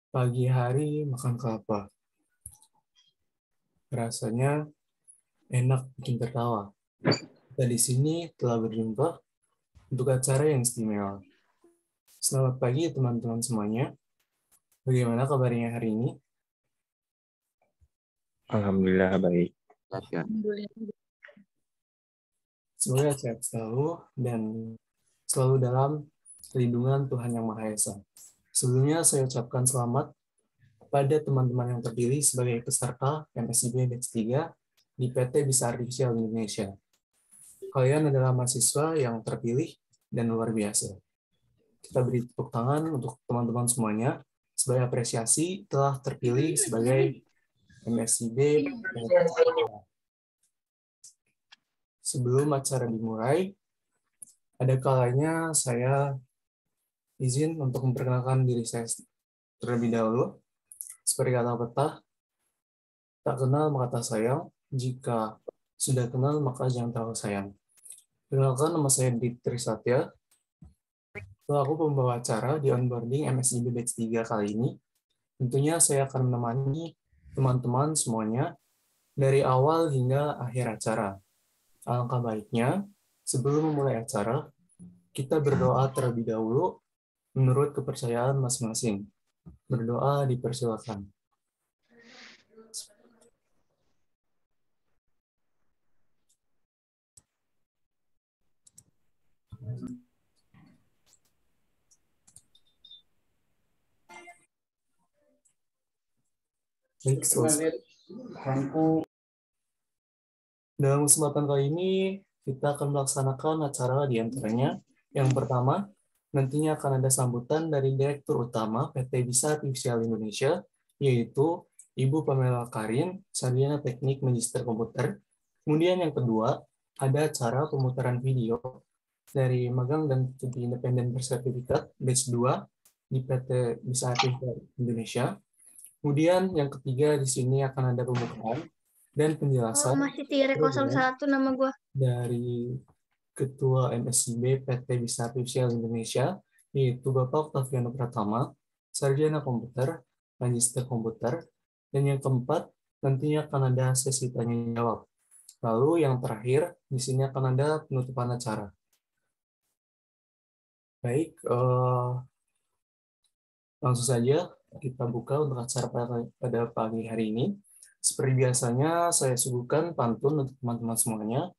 Pagi hari makan kelapa. Rasanya enak, bikin tertawa. Kita di sini telah berjumpa untuk acara yang istimewa. Selamat pagi teman-teman semuanya. Bagaimana kabarnya hari ini? Alhamdulillah baik. Ya. Semoga sehat selalu dan selalu dalam lindungan Tuhan Yang Maha Esa. Sebelumnya saya ucapkan selamat kepada teman-teman yang terpilih sebagai peserta MSIB Batch 3 di PT Bisa Artificial Indonesia. Kalian adalah mahasiswa yang terpilih dan luar biasa. Kita beri tepuk tangan untuk teman-teman semuanya sebagai apresiasi telah terpilih sebagai MSIB. Sebelum acara dimulai, ada kalanya saya izin untuk memperkenalkan diri saya terlebih dahulu. Seperti kata pepatah, tak kenal maka tak sayang, jika sudah kenal maka jangan terlalu sayang. Perkenalkan, nama saya Dik Trisatya, selaku pembawa acara di onboarding MSIB Batch 3 kali ini. Tentunya saya akan menemani teman-teman semuanya dari awal hingga akhir acara. Alangkah baiknya, sebelum memulai acara, kita berdoa terlebih dahulu menurut kepercayaan masing-masing. Berdoa dipersilakan. Baik, dalam kesempatan kali ini, kita akan melaksanakan acara di antaranya. Yang pertama, nantinya akan ada sambutan dari Direktur Utama PT Bisa Artificial Indonesia, yaitu Ibu Pamela Karin, Sarjana Teknik Magister Komputer. Kemudian yang kedua, ada acara pemutaran video dari Magang dan Studi Independen Bersertifikat Batch 2 di PT Bisa Artificial Indonesia. Kemudian yang ketiga di sini akan ada pembukaan dan penjelasan masih Tire 01 nama gue. dari Ketua MSIB PT Bisa Artificial Indonesia, yaitu Bapak Octaviano Pratama, Sarjana Komputer, Magister Komputer, dan yang keempat nantinya akan ada sesi tanya jawab. Lalu yang terakhir di sini akan ada penutupan acara. Baik, langsung saja kita buka untuk acara pada pagi hari ini. Seperti biasanya, saya suguhkan pantun untuk teman-teman semuanya.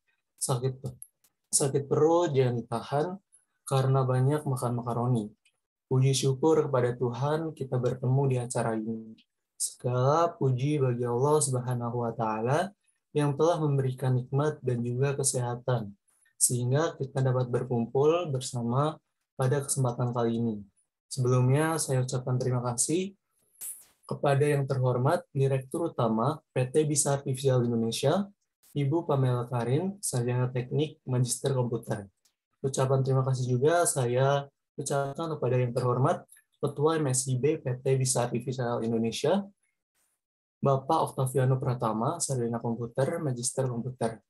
Sakit perut jangan ditahan karena banyak makan makaroni. Puji syukur kepada Tuhan kita bertemu di acara ini. Segala puji bagi Allah Subhanahu wa taala yang telah memberikan nikmat dan juga kesehatan sehingga kita dapat berkumpul bersama pada kesempatan kali ini. Sebelumnya saya ucapkan terima kasih kepada yang terhormat Direktur Utama PT Bisa Artificial Indonesia, Ibu Pamela Karin, Sarjana Teknik Magister Komputer. Ucapan terima kasih juga saya ucapkan kepada yang terhormat Ketua MSIB PT Bisa Artificial Indonesia, Bapak Octaviano Pratama, Sarjana Komputer, Magister Komputer.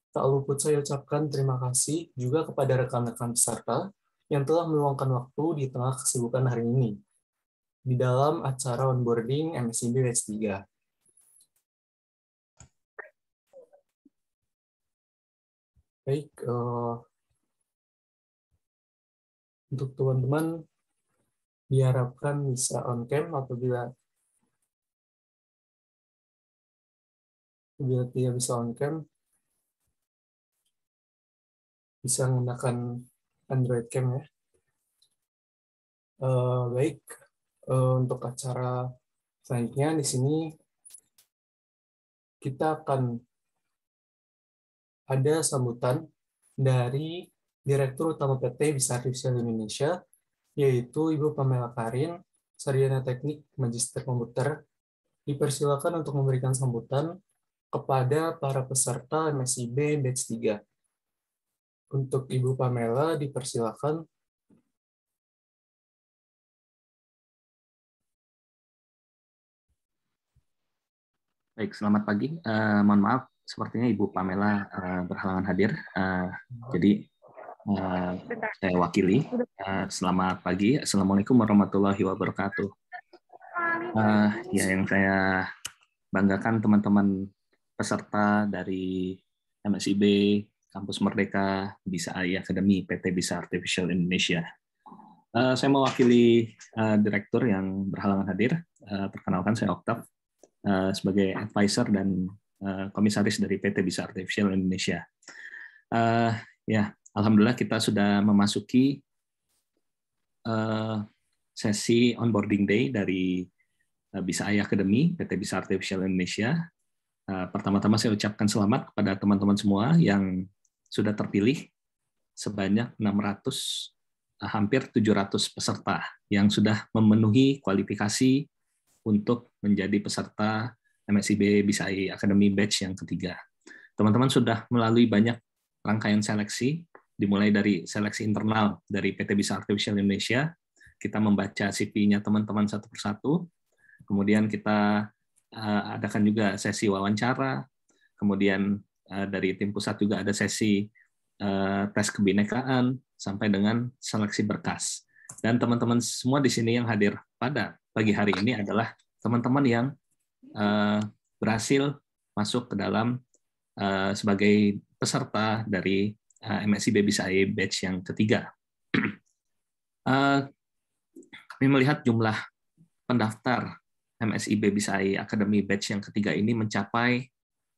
Tak luput saya ucapkan terima kasih juga kepada rekan-rekan peserta yang telah meluangkan waktu di tengah kesibukan hari ini di dalam acara onboarding MSIB Batch 3. Baik, untuk teman-teman diharapkan bisa on-cam apabila tidak bisa on-cam, bisa menggunakan Android Cam ya. Baik, untuk acara selanjutnya di sini kita akan ada sambutan dari Direktur Utama PT Bisa Artificial Indonesia, yaitu Ibu Pamela Karin, Sarjana Teknik Magister Komputer. Dipersilakan untuk memberikan sambutan kepada para peserta MSIB Batch 3. Untuk Ibu Pamela dipersilakan. Baik, selamat pagi. Mohon maaf, sepertinya Ibu Pamela berhalangan hadir. Jadi saya wakili. Selamat pagi. Assalamualaikum warahmatullahi wabarakatuh. Ya, yang saya banggakan teman-teman peserta dari MSIB, Kampus Merdeka, Bisa AI Academy, PT Bisa Artificial Indonesia. Saya mewakili direktur yang berhalangan hadir. Perkenalkan, saya Oktav, sebagai advisor dan komisaris dari PT Bisa Artificial Indonesia. Ya, alhamdulillah kita sudah memasuki sesi onboarding day dari Bisa AI Academy, PT Bisa Artificial Indonesia. Pertama-tama saya ucapkan selamat kepada teman-teman semua yang sudah terpilih, sebanyak 600, hampir 700 peserta yang sudah memenuhi kualifikasi untuk menjadi peserta MSIB Bisa AI Academy batch yang ketiga. Teman-teman sudah melalui banyak rangkaian seleksi, dimulai dari seleksi internal dari PT Bisa Artificial Indonesia. Kita membaca CV-nya teman-teman satu persatu, kemudian kita adakan juga sesi wawancara, kemudian dari tim pusat juga ada sesi tes kebinekaan, sampai dengan seleksi berkas. Dan teman-teman semua di sini yang hadir pada pagi hari ini adalah teman-teman yang berhasil masuk ke dalam sebagai peserta dari MSIB Bisa AI batch yang ketiga. Kami melihat jumlah pendaftar MSIB Bisa AI Academy batch yang ketiga ini mencapai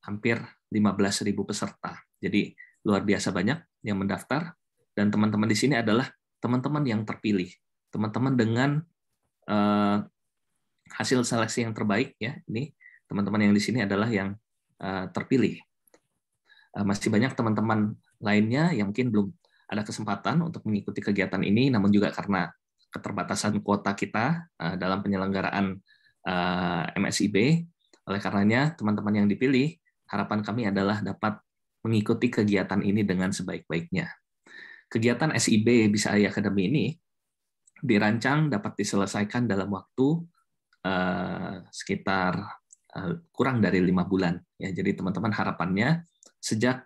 hampir 15.000 peserta. Jadi luar biasa banyak yang mendaftar, dan teman-teman di sini adalah teman-teman yang terpilih, teman-teman dengan hasil seleksi yang terbaik. Ya, ini teman-teman yang di sini adalah yang terpilih. Masih banyak teman-teman lainnya yang mungkin belum ada kesempatan untuk mengikuti kegiatan ini, namun juga karena keterbatasan kuota kita dalam penyelenggaraan MSIB. Oleh karenanya, teman-teman yang dipilih, harapan kami adalah dapat mengikuti kegiatan ini dengan sebaik-baiknya. Kegiatan SIB Bisa AI Academy ini dirancang dapat diselesaikan dalam waktu sekitar kurang dari 5 bulan. Ya, jadi teman-teman harapannya sejak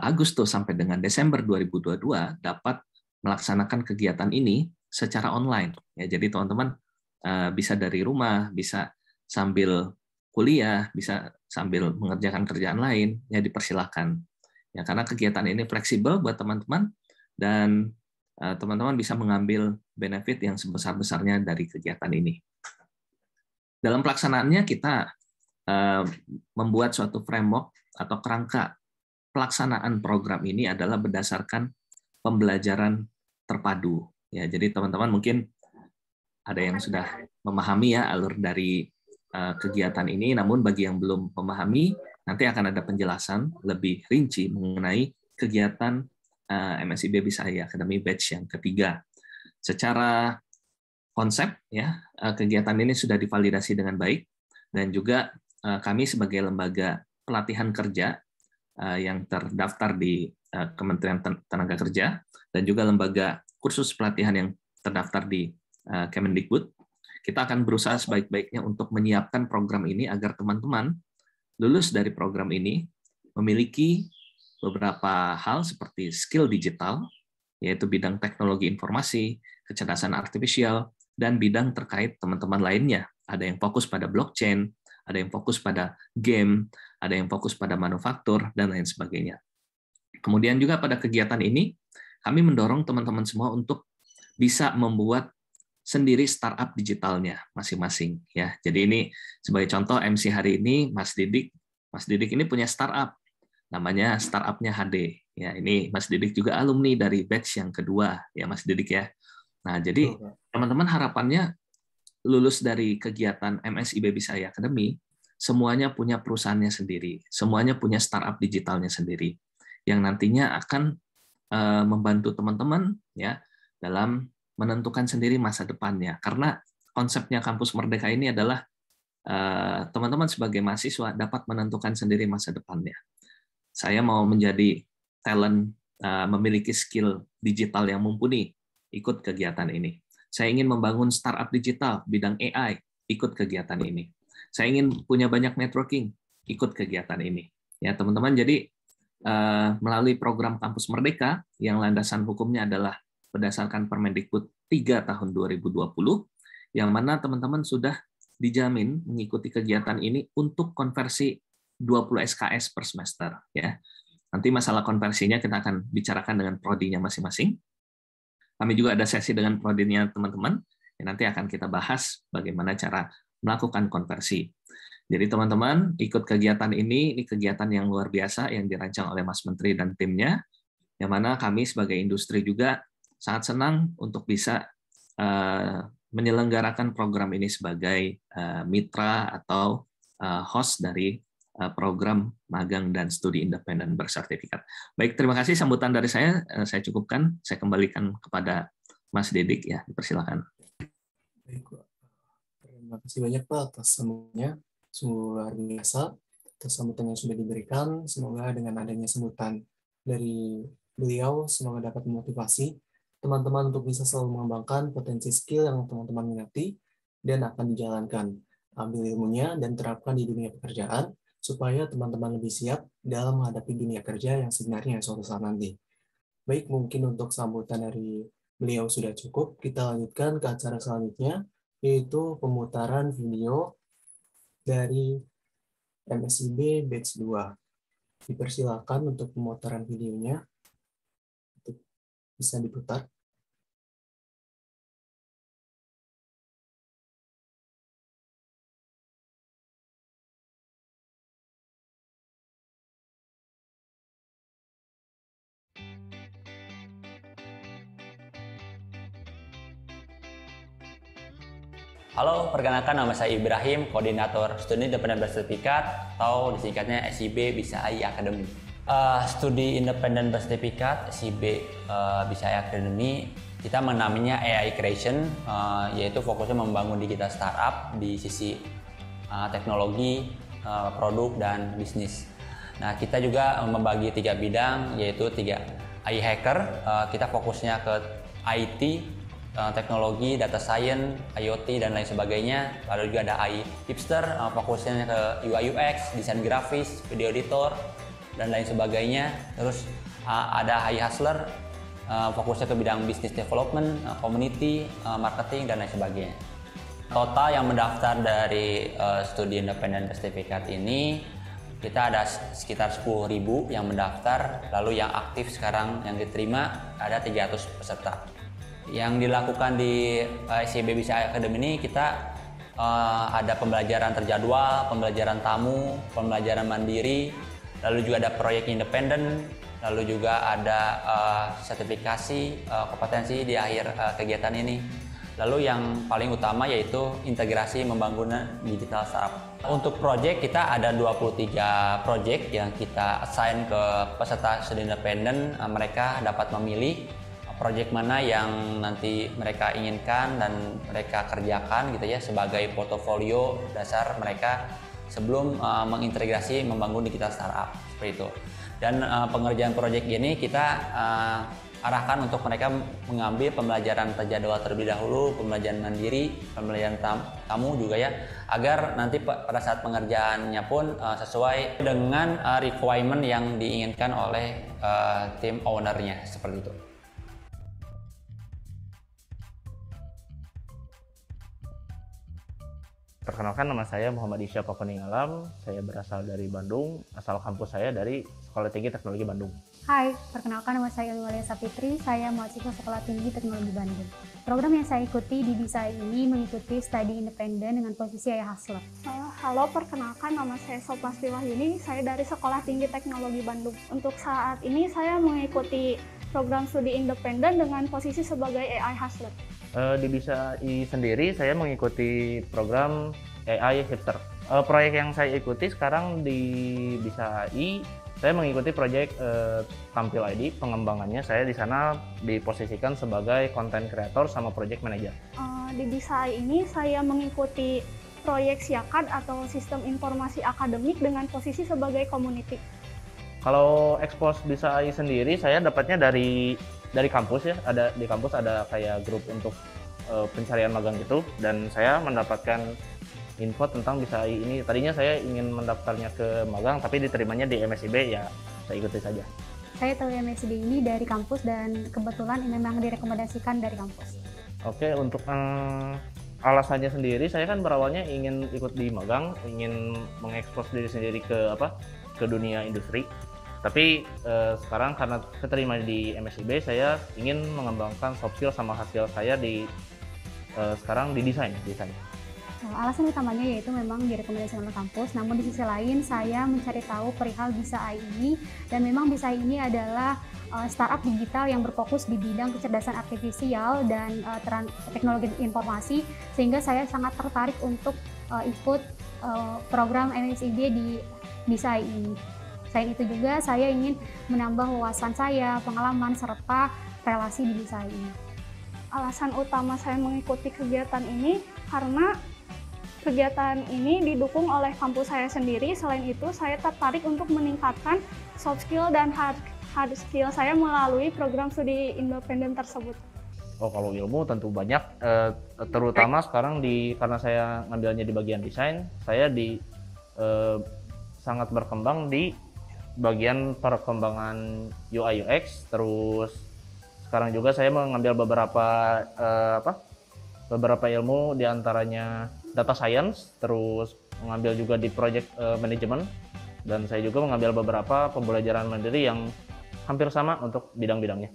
Agustus sampai dengan Desember 2022 dapat melaksanakan kegiatan ini secara online. Ya, jadi teman-teman bisa dari rumah, bisa sambil kuliah, bisa sambil mengerjakan kerjaan lain, ya dipersilahkan. Ya, karena kegiatan ini fleksibel buat teman-teman, dan teman-teman bisa mengambil benefit yang sebesar-besarnya dari kegiatan ini. Dalam pelaksanaannya kita membuat suatu framework atau kerangka pelaksanaan program ini adalah berdasarkan pembelajaran terpadu. Ya, jadi teman-teman mungkin ada yang sudah memahami ya alur dari kegiatan ini, namun bagi yang belum memahami, nanti akan ada penjelasan lebih rinci mengenai kegiatan MSIB Bisa AI Academy batch yang ketiga. Secara konsep, ya kegiatan ini sudah divalidasi dengan baik, dan juga kami sebagai lembaga pelatihan kerja yang terdaftar di Kementerian Tenaga Kerja, dan juga lembaga kursus pelatihan yang terdaftar di Kemendikbud, kita akan berusaha sebaik-baiknya untuk menyiapkan program ini agar teman-teman lulus dari program ini memiliki beberapa hal seperti skill digital, yaitu bidang teknologi informasi, kecerdasan artifisial, dan bidang terkait teman-teman lainnya. Ada yang fokus pada blockchain, ada yang fokus pada game, ada yang fokus pada manufaktur, dan lain sebagainya. Kemudian juga pada kegiatan ini, kami mendorong teman-teman semua untuk bisa membuat sendiri startup digitalnya masing-masing. Ya, jadi ini sebagai contoh MC hari ini, Mas Didik. Mas Didik ini punya startup, namanya startupnya HD. Ya, ini Mas Didik juga alumni dari batch yang kedua, ya Mas Didik ya. Nah, jadi teman-teman harapannya lulus dari kegiatan MSIB Bisa AI Academy, semuanya punya perusahaannya sendiri, semuanya punya startup digitalnya sendiri, yang nantinya akan membantu teman-teman ya dalam menentukan sendiri masa depannya. Karena konsepnya Kampus Merdeka ini adalah teman-teman sebagai mahasiswa dapat menentukan sendiri masa depannya. Saya mau menjadi talent, memiliki skill digital yang mumpuni, ikut kegiatan ini. Saya ingin membangun startup digital bidang AI, ikut kegiatan ini. Saya ingin punya banyak networking, ikut kegiatan ini. Ya teman-teman, jadi melalui program Kampus Merdeka yang landasan hukumnya adalah berdasarkan Permendikbud 3 tahun 2020, yang mana teman-teman sudah dijamin mengikuti kegiatan ini untuk konversi 20 SKS per semester ya. Nanti masalah konversinya kita akan bicarakan dengan prodinya masing-masing. Kami juga ada sesi dengan prodinya teman-teman yang nanti akan kita bahas bagaimana cara melakukan konversi. Jadi teman-teman ikut kegiatan ini kegiatan yang luar biasa yang dirancang oleh Mas Menteri dan timnya, yang mana kami sebagai industri juga sangat senang untuk bisa menyelenggarakan program ini sebagai mitra atau host dari program magang dan studi independen bersertifikat. Baik, terima kasih sambutan dari saya cukupkan. Saya kembalikan kepada Mas Dedik ya, dipersilakan. Baik, Pak. Terima kasih banyak Pak atas sambutannya. Sungguh luar biasa atas sambutan yang sudah diberikan. Semoga dengan adanya sambutan dari beliau, semoga dapat memotivasi teman-teman untuk bisa selalu mengembangkan potensi skill yang teman-teman minati dan akan dijalankan. Ambil ilmunya dan terapkan di dunia pekerjaan supaya teman-teman lebih siap dalam menghadapi dunia kerja yang sebenarnya suatu saat nanti. Baik, mungkin untuk sambutan dari beliau sudah cukup. Kita lanjutkan ke acara selanjutnya, yaitu pemutaran video dari MSIB Batch 2. Dipersilakan untuk pemutaran videonya. Bisa diputar. Halo, perkenalkan nama saya Ibrahim, koordinator studi independen bersertifikat atau disingkatnya SIB Bisa AI Academy. Studi independen bersertifikat SIB Bisa AI Academy, kita menamainya AI Creation, yaitu fokusnya membangun digital startup di sisi teknologi, produk, dan bisnis. Nah, kita juga membagi 3 bidang, yaitu 3 AI Hacker, kita fokusnya ke IT, teknologi, data science, IoT, dan lain sebagainya. Lalu juga ada AI Hipster, fokusnya ke UI UX, desain grafis, video editor, dan lain sebagainya. Terus ada AI Hustler, fokusnya ke bidang business development, community, marketing, dan lain sebagainya. Total yang mendaftar dari studi independen bersertifikat ini, kita ada sekitar 10.000 yang mendaftar, lalu yang aktif sekarang yang diterima ada 300 peserta. Yang dilakukan di SIB Bisa AI Academy ini, kita ada pembelajaran terjadwal, pembelajaran tamu, pembelajaran mandiri, lalu juga ada proyek independen, lalu juga ada sertifikasi kompetensi di akhir kegiatan ini. Lalu yang paling utama yaitu integrasi membangun digital startup. Untuk proyek kita ada 23 proyek yang kita assign ke peserta studi independen. Mereka dapat memilih proyek mana yang nanti mereka inginkan dan mereka kerjakan gitu ya, sebagai portofolio dasar mereka sebelum mengintegrasi membangun digital startup seperti itu. Dan pengerjaan proyek ini kita arahkan untuk mereka mengambil pembelajaran terjadwal terlebih dahulu, pembelajaran mandiri, pembelajaran tamu juga ya, agar nanti pada saat pengerjaannya pun sesuai dengan requirement yang diinginkan oleh tim ownernya seperti itu. Perkenalkan, nama saya Muhammad Isya Pakuning Alam. Saya berasal dari Bandung, asal kampus saya dari Sekolah Tinggi Teknologi Bandung. Hai, perkenalkan nama saya Ilwalia Sapitri, saya mahasiswa Sekolah Tinggi Teknologi Bandung. Program yang saya ikuti di Bisa ini mengikuti studi independen dengan posisi AI Hustler. Halo, perkenalkan nama saya Sopasti Wahyuni, saya dari Sekolah Tinggi Teknologi Bandung. Untuk saat ini saya mengikuti program studi independen dengan posisi sebagai AI Hustler. Di Bisa AI sendiri saya mengikuti program AI Hipster. Proyek yang saya ikuti sekarang di Bisa AI, saya mengikuti proyek Tampil ID. Pengembangannya saya di sana diposisikan sebagai content creator sama project manager. Di Bisa AI ini saya mengikuti proyek SIAKAD atau Sistem Informasi Akademik dengan posisi sebagai community. Kalau expose Bisa AI sendiri saya dapatnya dari kampus ya, di kampus ada kayak grup untuk pencarian magang gitu, dan saya mendapatkan info tentang Bisa AI ini. Tadinya saya ingin mendaftarnya ke magang, tapi diterimanya di MSIB, ya saya ikuti saja. Saya tahu MSIB ini dari kampus dan kebetulan memang direkomendasikan dari kampus. Oke, untuk alasannya sendiri, saya kan berawalnya ingin ikut di magang, ingin mengekspos diri sendiri ke dunia industri. Tapi sekarang karena keterima di MSIB, saya ingin mengembangkan soft skill sama hard skill saya sekarang di desain. Alasan utamanya yaitu memang direkomendasikan oleh kampus, namun di sisi lain saya mencari tahu perihal Bisa AI ini, dan memang Bisa AI ini adalah startup digital yang berfokus di bidang kecerdasan artifisial dan teknologi informasi, sehingga saya sangat tertarik untuk ikut program MSIB di Bisa AI ini. Selain itu juga saya ingin menambah wawasan saya, pengalaman, serta relasi di Bisa AI ini. Alasan utama saya mengikuti kegiatan ini karena kegiatan ini didukung oleh kampus saya sendiri. Selain itu, saya tertarik untuk meningkatkan soft skill dan hard skill saya melalui program studi independen tersebut. Oh, kalau ilmu tentu banyak, terutama sekarang karena saya ngambilnya di bagian desain, saya sangat berkembang di bagian perkembangan UI UX. Terus sekarang juga saya mengambil beberapa ilmu, diantaranya data science, terus mengambil juga di project management, dan saya juga mengambil beberapa pembelajaran mandiri yang hampir sama untuk bidang-bidangnya.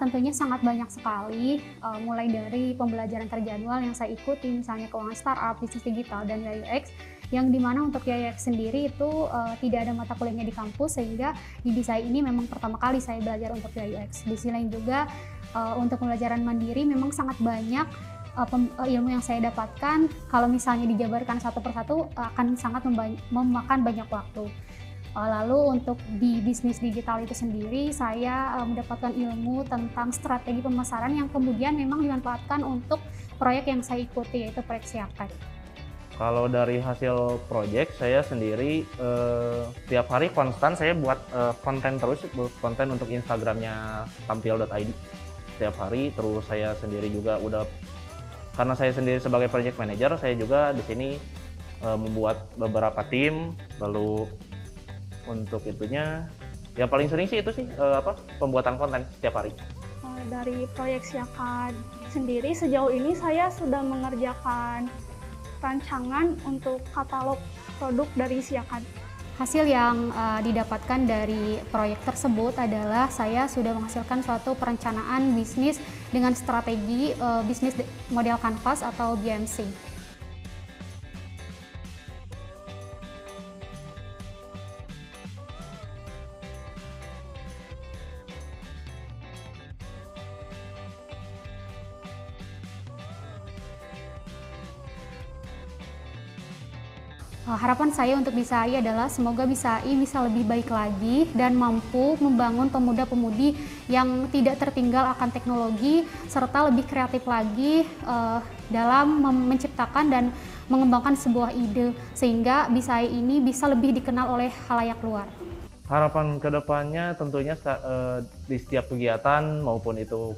Tentunya sangat banyak sekali, mulai dari pembelajaran terjadwal yang saya ikuti, misalnya keuangan startup, bisnis digital, dan UI UX, yang dimana untuk UI UX sendiri itu tidak ada mata kuliahnya di kampus, sehingga di Bisa ini memang pertama kali saya belajar untuk UI UX. Di sisi lain juga untuk pembelajaran mandiri memang sangat banyak ilmu yang saya dapatkan. Kalau misalnya dijabarkan satu persatu akan sangat memakan banyak waktu. Lalu untuk di bisnis digital itu sendiri, saya mendapatkan ilmu tentang strategi pemasaran yang kemudian memang dimanfaatkan untuk proyek yang saya ikuti, yaitu proyek Siakat. Kalau dari hasil proyek, saya sendiri tiap hari konstan saya buat konten untuk Instagramnya tampil.id setiap hari. Terus saya sendiri juga karena saya sendiri sebagai project manager, saya juga di sini membuat beberapa tim. Lalu untuk itunya, ya paling sering sih itu sih pembuatan konten setiap hari. Dari proyek Siakat sendiri, sejauh ini saya sudah mengerjakan rancangan untuk katalog produk dari Siakat. Hasil yang didapatkan dari proyek tersebut adalah saya sudah menghasilkan suatu perencanaan bisnis dengan strategi bisnis model kanvas atau BMC. Harapan saya untuk Bisa AI adalah semoga Bisa AI bisa lebih baik lagi dan mampu membangun pemuda-pemudi yang tidak tertinggal akan teknologi, serta lebih kreatif lagi dalam menciptakan dan mengembangkan sebuah ide, sehingga Bisa AI ini bisa lebih dikenal oleh khalayak luar. Harapan kedepannya tentunya di setiap kegiatan, maupun itu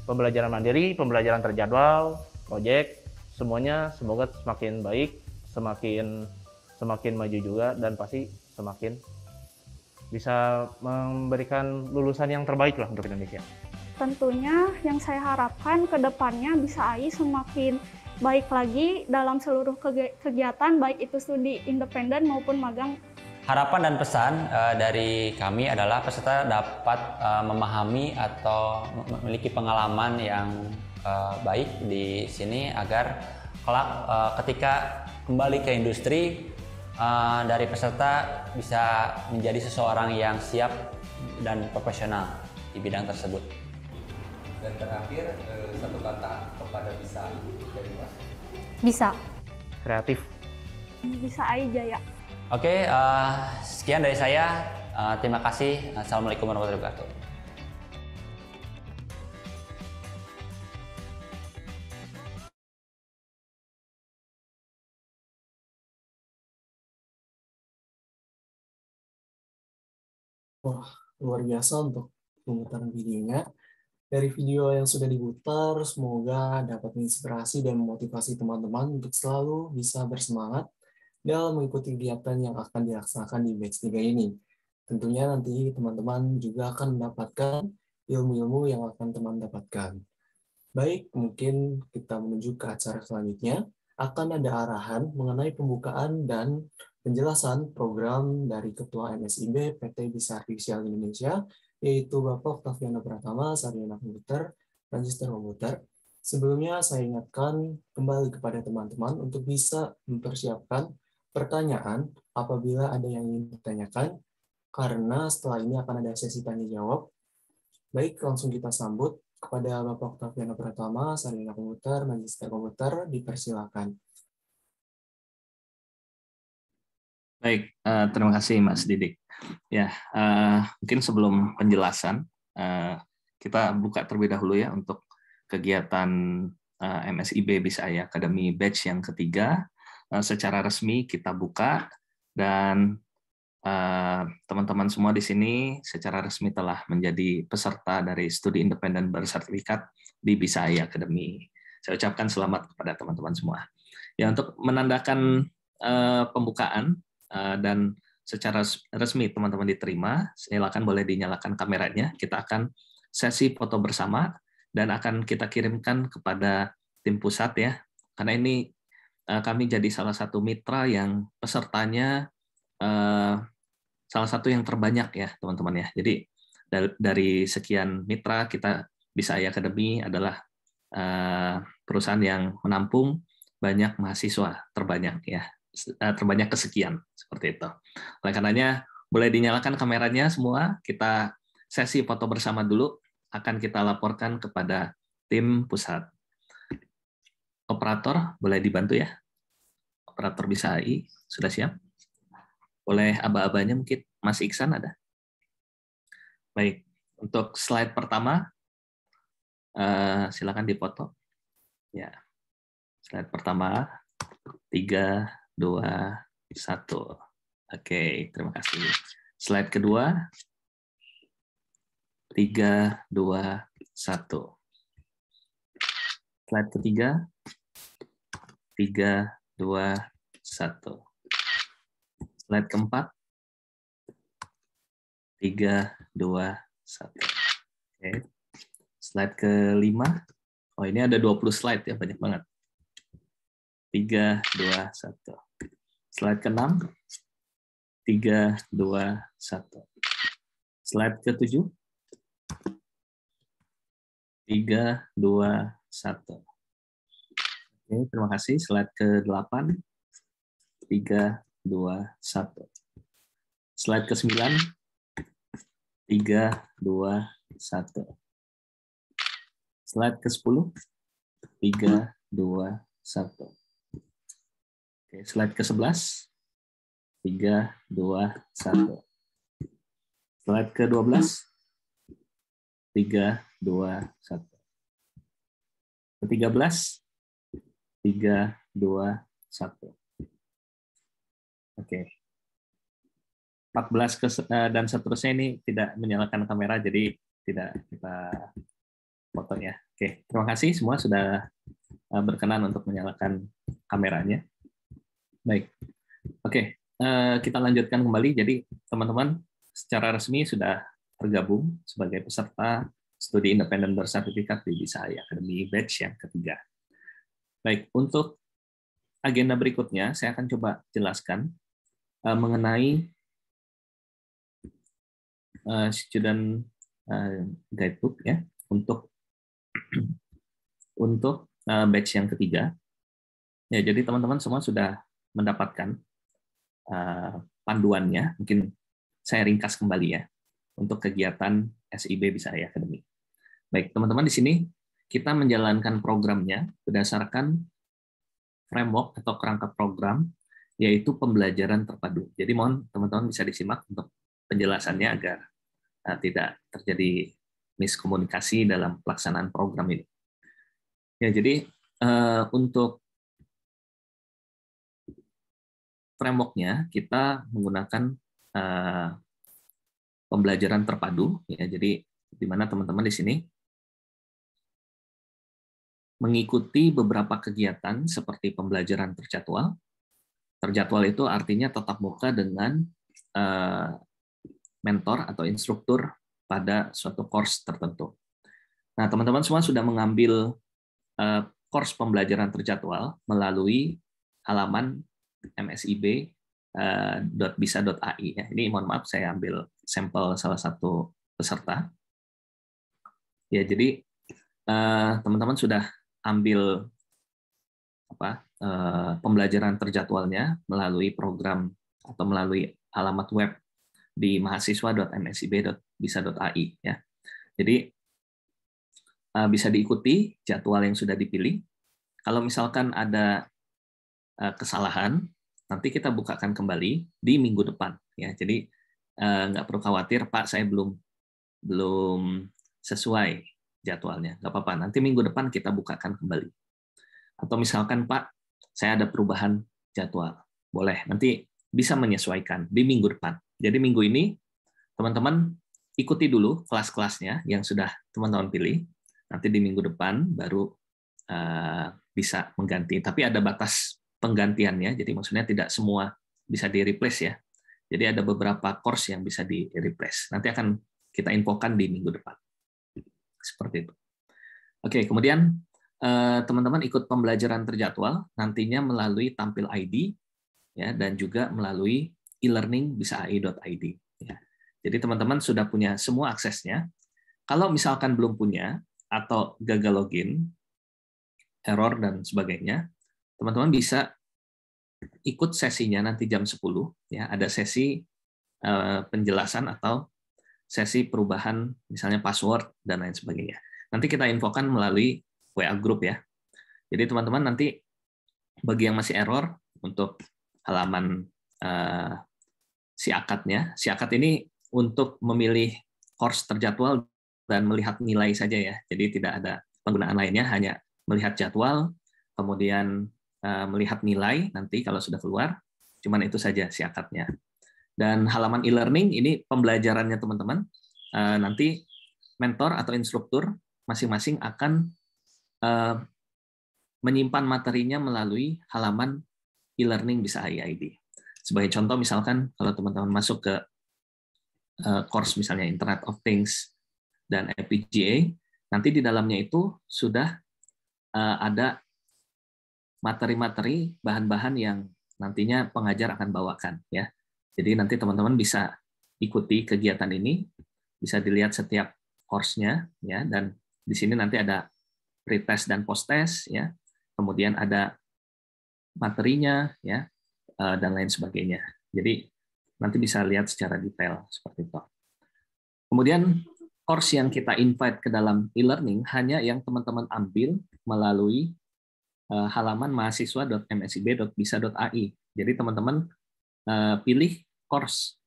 pembelajaran mandiri, pembelajaran terjadwal, proyek, semuanya semoga semakin baik, semakin maju juga, dan pasti semakin bisa memberikan lulusan yang terbaik lah untuk Indonesia. Tentunya yang saya harapkan ke depannya Bisa AI semakin baik lagi dalam seluruh kegiatan, baik itu studi independen maupun magang. Harapan dan pesan dari kami adalah peserta dapat memahami atau memiliki pengalaman yang baik di sini, agar kelak ketika kembali ke industri, dari peserta bisa menjadi seseorang yang siap dan profesional di bidang tersebut. Dan terakhir, satu kata kepada Bisa dari Mas. Bisa. Kreatif. Bisa AI Jaya. Oke, sekian dari saya. Terima kasih. Assalamualaikum warahmatullahi wabarakatuh. Wah, luar biasa untuk pemutaran videonya. Dari video yang sudah diputar, semoga dapat menginspirasi dan memotivasi teman-teman untuk selalu bisa bersemangat dalam mengikuti kegiatan yang akan dilaksanakan di batch 3 ini. Tentunya nanti teman-teman juga akan mendapatkan ilmu-ilmu yang akan teman dapatkan. Baik, mungkin kita menuju ke acara selanjutnya. Akan ada arahan mengenai pembukaan dan penjelasan program dari Ketua MSIB PT Bisa Artificial Indonesia, yaitu Bapak Oktaviano Pratama, Sarjana Komputer, Magister Komputer. Sebelumnya saya ingatkan kembali kepada teman-teman untuk bisa mempersiapkan pertanyaan apabila ada yang ingin ditanyakan, karena setelah ini akan ada sesi tanya-jawab. Baik, langsung kita sambut kepada Bapak Oktaviano Pratama, Sarjana Komputer, Magister Komputer, dipersilakan. Baik, terima kasih Mas Didik. Ya, mungkin sebelum penjelasan, kita buka terlebih dahulu ya untuk kegiatan MSIB Bisa AI Academy batch yang ketiga. Secara resmi kita buka, dan teman-teman semua di sini secara resmi telah menjadi peserta dari studi independen bersertifikat di Bisa AI Academy. Saya ucapkan selamat kepada teman-teman semua. Ya, untuk menandakan pembukaan dan secara resmi teman-teman diterima, silakan boleh dinyalakan kameranya. Kita akan sesi foto bersama dan akan kita kirimkan kepada tim pusat ya, karena ini kami jadi salah satu mitra yang pesertanya salah satu yang terbanyak ya teman-teman ya. Jadi dari sekian mitra, kita Bisa AI Academy adalah perusahaan yang menampung banyak mahasiswa terbanyak ya, terbanyak kesekian seperti itu. Oleh karenanya boleh dinyalakan kameranya semua. Kita sesi foto bersama dulu, akan kita laporkan kepada tim pusat. Operator boleh dibantu ya. Operator Bisa AI sudah siap? Boleh aba-abanya mungkin Mas Iksan ada? Baik, untuk slide pertama silakan dipoto. Ya. Slide pertama 3, 2, 1. Oke, terima kasih. Slide kedua 3, 2, 1. Slide ketiga 3, 2, 1. Slide keempat 3, 2, 1. Oke. Slide kelima. Oh, ini ada 20 slide ya, banyak banget. 3, 2, 1. Slide ke-6. 3, 2, 1. Slide ke-7. 3, 2, 1. Oke, terima kasih. Slide ke-8. 3, 2, 1. Slide ke-9. 3, 2, 1. Slide ke-10. 3, 2, 1. Oke, slide ke-11. 3, 2, 1. Slide ke-12. 3, 2, 1. Ke-13. 3, 2, 1. Oke. 14 dan seterusnya ini tidak menyalakan kamera, jadi tidak kita foto ya. Oke, terima kasih semua sudah berkenan untuk menyalakan kameranya. Baik. Oke, kita lanjutkan kembali. Jadi teman-teman secara resmi sudah tergabung sebagai peserta studi independen bersertifikat di Bisa AI Academy batch yang ketiga. Baik, untuk agenda berikutnya saya akan coba jelaskan mengenai student guidebook ya untuk batch yang ketiga. Ya, jadi teman-teman semua sudah mendapatkan panduannya. Mungkin saya ringkas kembali ya untuk kegiatan SIB Bisa AI Academy. Baik, teman-teman di sini kita menjalankan programnya berdasarkan framework atau kerangka program, yaitu pembelajaran terpadu. Jadi mohon teman-teman bisa disimak untuk penjelasannya agar tidak terjadi miskomunikasi dalam pelaksanaan program ini. Ya, jadi untuk framework-nya kita menggunakan pembelajaran terpadu. Ya, jadi di mana teman-teman di sini mengikuti beberapa kegiatan seperti pembelajaran terjadwal. Terjadwal itu artinya tatap muka dengan mentor atau instruktur pada suatu course tertentu. Nah, teman-teman semua sudah mengambil course pembelajaran terjadwal melalui halaman msib.bisa.ai. Ya. Ini mohon maaf, saya ambil sampel salah satu peserta. Ya, jadi teman-teman sudah ambil pembelajaran terjadwalnya melalui program atau melalui alamat web di mahasiswa.msib.bisa.ai. Ya. Jadi bisa diikuti jadwal yang sudah dipilih. Kalau misalkan ada kesalahan, nanti kita bukakan kembali di minggu depan. Ya, jadi nggak perlu khawatir, Pak, saya belum sesuai jadwalnya. Nggak apa-apa, nanti minggu depan kita bukakan kembali. Atau misalkan, Pak, saya ada perubahan jadwal. Boleh, nanti bisa menyesuaikan di minggu depan. Jadi minggu ini, teman-teman ikuti dulu kelas-kelasnya yang sudah teman-teman pilih. Nanti di minggu depan baru bisa mengganti. Tapi ada batas penggantiannya, jadi maksudnya tidak semua bisa di-replace ya. Jadi ada beberapa course yang bisa di-replace. Nanti akan kita infokan di minggu depan. Seperti itu. Oke, kemudian teman-teman ikut pembelajaran terjadwal nantinya melalui tampil ID ya, dan juga melalui e-learning bisa.ai.id. Ya. Jadi teman-teman sudah punya semua aksesnya. Kalau misalkan belum punya atau gagal login, error dan sebagainya, teman-teman bisa ikut sesinya nanti jam 10 ya, ada sesi penjelasan atau sesi perubahan misalnya password dan lain sebagainya. Nanti kita infokan melalui WA group ya. Jadi teman-teman nanti bagi yang masih error untuk halaman siakatnya. Siakat ini untuk memilih course terjadwal dan melihat nilai saja ya. Jadi tidak ada penggunaan lainnya, hanya melihat jadwal, kemudian melihat nilai nanti kalau sudah keluar. Cuman itu saja siakatnya. Dan halaman e-learning ini pembelajarannya teman-teman. Nanti mentor atau instruktur masing-masing akan menyimpan materinya melalui halaman e-learning bisa.ai.id. Sebagai contoh misalkan kalau teman-teman masuk ke course misalnya Internet of Things dan FPGA, nanti di dalamnya itu sudah ada materi-materi, bahan-bahan yang nantinya pengajar akan bawakan ya. Jadi nanti teman-teman bisa ikuti kegiatan ini, bisa dilihat setiap course-nya ya, dan di sini nanti ada pretest dan post-test ya. Kemudian ada materinya ya, dan lain sebagainya. Jadi nanti bisa lihat secara detail seperti itu. Kemudian course yang kita invite ke dalam e-learning hanya yang teman-teman ambil melalui halaman mahasiswa.msib.bisa.ai. Jadi teman-teman pilih course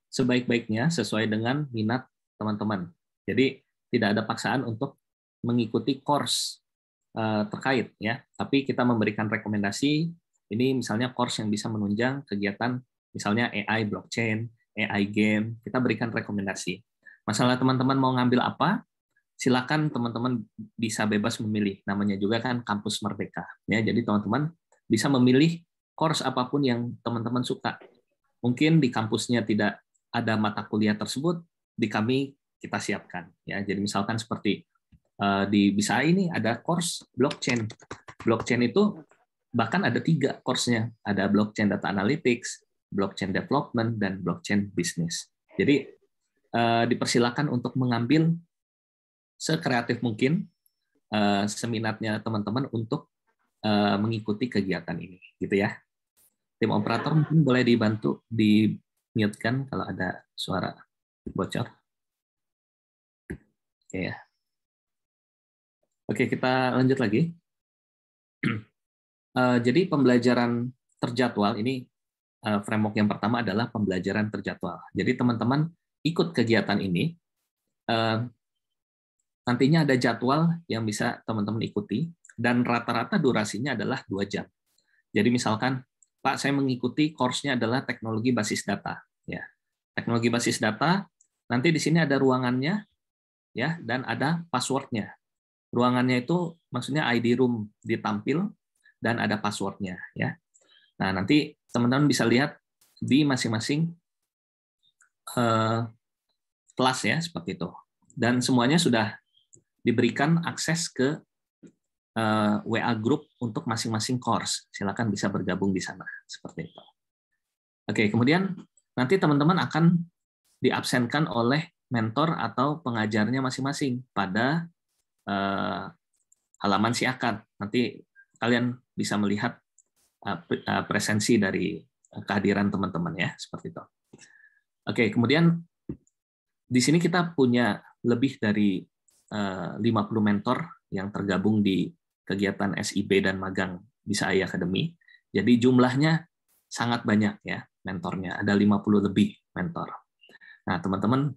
sebaik-baiknya sesuai dengan minat teman-teman. Jadi tidak ada paksaan untuk mengikuti course terkait ya, tapi kita memberikan rekomendasi. Ini misalnya course yang bisa menunjang kegiatan misalnya AI blockchain, AI game, kita berikan rekomendasi. Masalah teman-teman mau ngambil apa, silakan teman-teman bisa bebas memilih. Namanya juga kan kampus merdeka ya. Jadi teman-teman bisa memilih course apapun yang teman-teman suka. Mungkin di kampusnya tidak ada mata kuliah tersebut, di kami kita siapkan ya. Jadi misalkan seperti di Bisa ini ada course blockchain. Blockchain itu bahkan ada 3 course-nya. Ada blockchain data analytics, blockchain development, dan blockchain business. Jadi dipersilakan untuk mengambil sekreatif mungkin seminatnya teman-teman untuk mengikuti kegiatan ini, gitu ya. Tim operator mungkin boleh dibantu di-mute-kan kalau ada suara bocor. Oke ya. Oke, kita lanjut lagi. Jadi pembelajaran terjadwal ini framework yang pertama adalah pembelajaran terjadwal. Jadi teman-teman ikut kegiatan ini, nantinya ada jadwal yang bisa teman-teman ikuti, dan rata-rata durasinya adalah 2 jam. Jadi misalkan, Pak, saya mengikuti course-nya adalah teknologi basis data. Ya, teknologi basis data, nanti di sini ada ruangannya, ya, dan ada password-nya. Ruangannya itu maksudnya ID room ditampil, dan ada password-nya. Ya. Nah, nanti teman-teman bisa lihat di masing-masing kelas ya, seperti itu. Dan semuanya sudah diberikan akses ke WA group untuk masing-masing course. Silakan bisa bergabung di sana seperti itu. Oke, kemudian nanti teman-teman akan diabsenkan oleh mentor atau pengajarnya masing-masing pada halaman siakat. Nanti kalian bisa melihat presensi dari kehadiran teman-teman ya, seperti itu. Oke, kemudian di sini kita punya lebih dari 50 mentor yang tergabung di kegiatan SIB dan magang Bisa AI Academy. Jadi jumlahnya sangat banyak ya mentornya, ada 50 lebih mentor. Nah, teman-teman,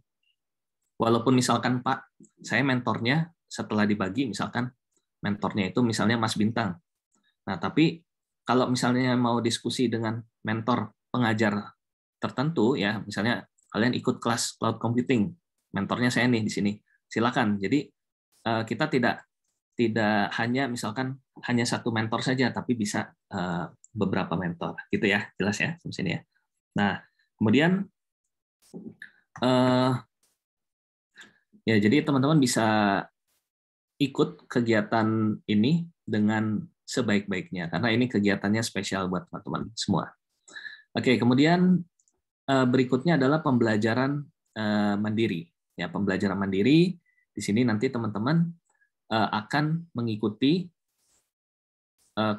walaupun misalkan Pak, saya mentornya setelah dibagi, misalkan mentornya itu misalnya Mas Bintang. Nah, tapi kalau misalnya mau diskusi dengan mentor pengajar tertentu, ya misalnya kalian ikut kelas cloud computing, mentornya saya nih di sini, silakan. Jadi kita tidak hanya misalkan hanya satu mentor saja, tapi bisa beberapa mentor, gitu ya, jelas ya di sini ya. Nah, kemudian ya jadi teman-teman bisa ikut kegiatan ini dengan sebaik-baiknya, karena ini kegiatannya spesial buat teman-teman semua. Oke, kemudian berikutnya adalah pembelajaran mandiri. Ya, pembelajaran mandiri di sini nanti teman-teman akan mengikuti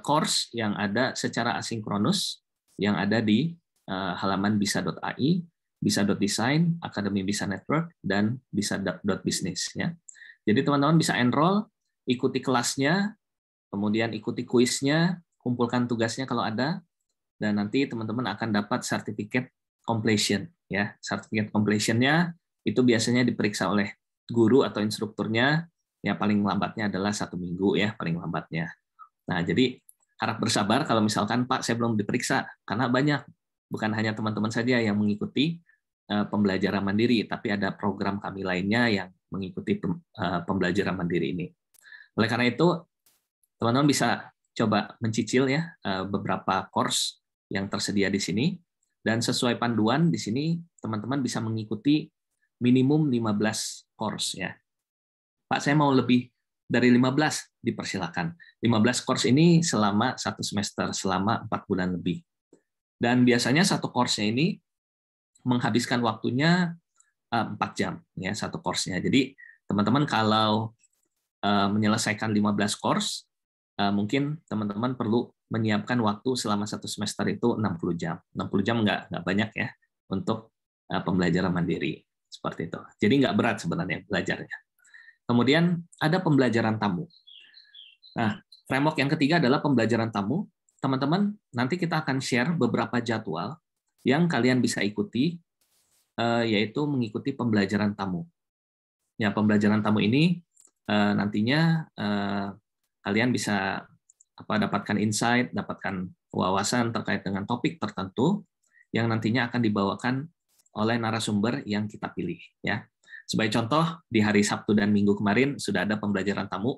course yang ada secara asinkronus yang ada di halaman bisa.ai, bisa.design, Akademi Bisa Network, dan bisa.business. Ya. Jadi teman-teman bisa enroll, ikuti kelasnya, kemudian ikuti kuisnya, kumpulkan tugasnya kalau ada, dan nanti teman-teman akan dapat sertifikat completion. Ya, sertifikat completion-nya itu biasanya diperiksa oleh guru atau instrukturnya, ya paling lambatnya adalah 1 minggu ya, paling lambatnya. Nah, jadi harap bersabar kalau misalkan Pak saya belum diperiksa, karena banyak, bukan hanya teman-teman saja yang mengikuti pembelajaran mandiri, tapi ada program kami lainnya yang mengikuti pembelajaran mandiri ini. Oleh karena itu, teman-teman bisa coba mencicil ya beberapa course yang tersedia di sini, dan sesuai panduan di sini teman-teman bisa mengikuti minimum 15 course ya. Pak, saya mau lebih dari 15, dipersilakan. 15 course ini selama 1 semester, selama 4 bulan lebih. Dan biasanya satu course-nya ini menghabiskan waktunya 4 jam ya satu course-nya. Jadi teman-teman kalau menyelesaikan 15 course, mungkin teman-teman perlu menyiapkan waktu selama 1 semester itu 60 jam. 60 jam nggak banyak ya untuk pembelajaran mandiri seperti itu. Jadi nggak berat sebenarnya belajarnya. Kemudian ada pembelajaran tamu. Nah, framework yang ketiga adalah pembelajaran tamu. Teman-teman, nanti kita akan share beberapa jadwal yang kalian bisa ikuti, yaitu mengikuti pembelajaran tamu. Ya, pembelajaran tamu ini nantinya kalian bisa dapatkan insight, dapatkan wawasan terkait dengan topik tertentu yang nantinya akan dibawakan oleh narasumber yang kita pilih. Ya, sebagai contoh, di hari Sabtu dan Minggu kemarin sudah ada pembelajaran tamu.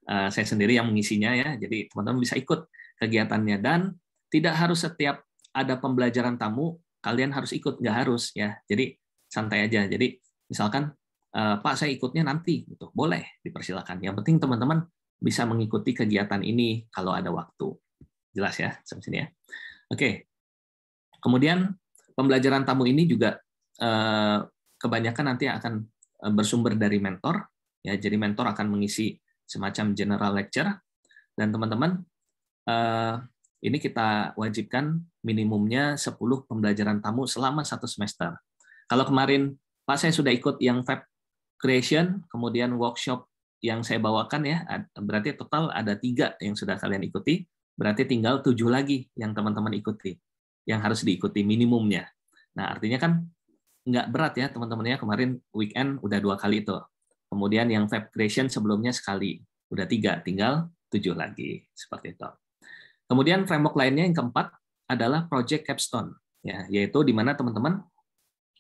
Saya sendiri yang mengisinya ya, jadi teman-teman bisa ikut kegiatannya, dan tidak harus setiap ada pembelajaran tamu kalian harus ikut, nggak harus ya. Jadi santai aja. Jadi misalkan Pak saya ikutnya nanti, gitu, boleh, dipersilakan. Yang penting teman-teman bisa mengikuti kegiatan ini kalau ada waktu. Jelas ya sampai sini ya. Oke. Kemudian pembelajaran tamu ini juga kebanyakan nanti akan bersumber dari mentor. Ya, jadi mentor akan mengisi semacam general lecture, dan teman-teman ini kita wajibkan minimumnya 10 pembelajaran tamu selama 1 semester. Kalau kemarin Pak saya sudah ikut yang Fab Creation, kemudian workshop yang saya bawakan ya, berarti total ada 3 yang sudah kalian ikuti, berarti tinggal 7 lagi yang teman-teman ikuti, yang harus diikuti minimumnya. Nah, artinya kan nggak berat ya teman-temannya, kemarin weekend udah 2 kali itu. Kemudian yang Fab Creation sebelumnya sekali, udah 3, tinggal 7 lagi, seperti itu. Kemudian framework lainnya yang keempat adalah Project Capstone, ya, yaitu di mana teman-teman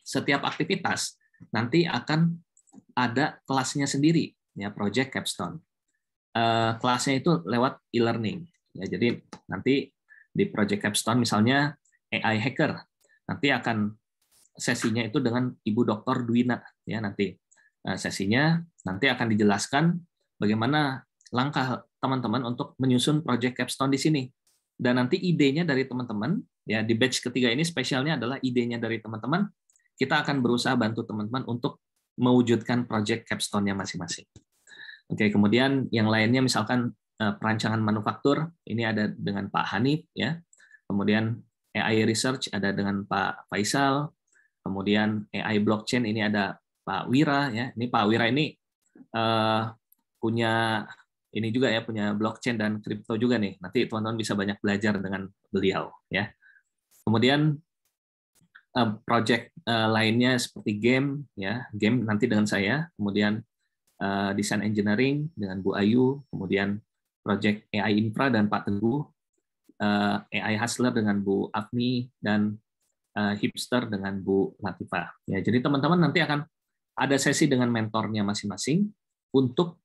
setiap aktivitas nanti akan ada kelasnya sendiri, ya, Project Capstone. Kelasnya itu lewat e-learning, ya, jadi nanti di Project Capstone misalnya AI Hacker, nanti akan sesinya itu dengan Ibu Dr. Dwina, ya, nanti sesinya nanti akan dijelaskan bagaimana langkah teman-teman untuk menyusun project capstone di sini. Dan nanti idenya dari teman-teman, ya di batch ketiga ini spesialnya adalah idenya dari teman-teman. Kita akan berusaha bantu teman-teman untuk mewujudkan project capstone-nya masing-masing. Oke, kemudian yang lainnya misalkan perancangan manufaktur, ini ada dengan Pak Hanif, ya. Kemudian AI Research ada dengan Pak Faisal. Kemudian AI Blockchain ini ada Pak Wira, ya. Ini Pak Wira ini punya ini juga ya, punya blockchain dan kripto juga nih. Nanti teman-teman bisa banyak belajar dengan beliau, ya. Kemudian project lainnya seperti game, ya, game nanti dengan saya. Kemudian design engineering dengan Bu Ayu. Kemudian project AI Infra dan Pak Teguh. AI Hustler dengan Bu Afni dan Hipster dengan Bu Latifah. Ya, jadi teman-teman nanti akan ada sesi dengan mentornya masing-masing untuk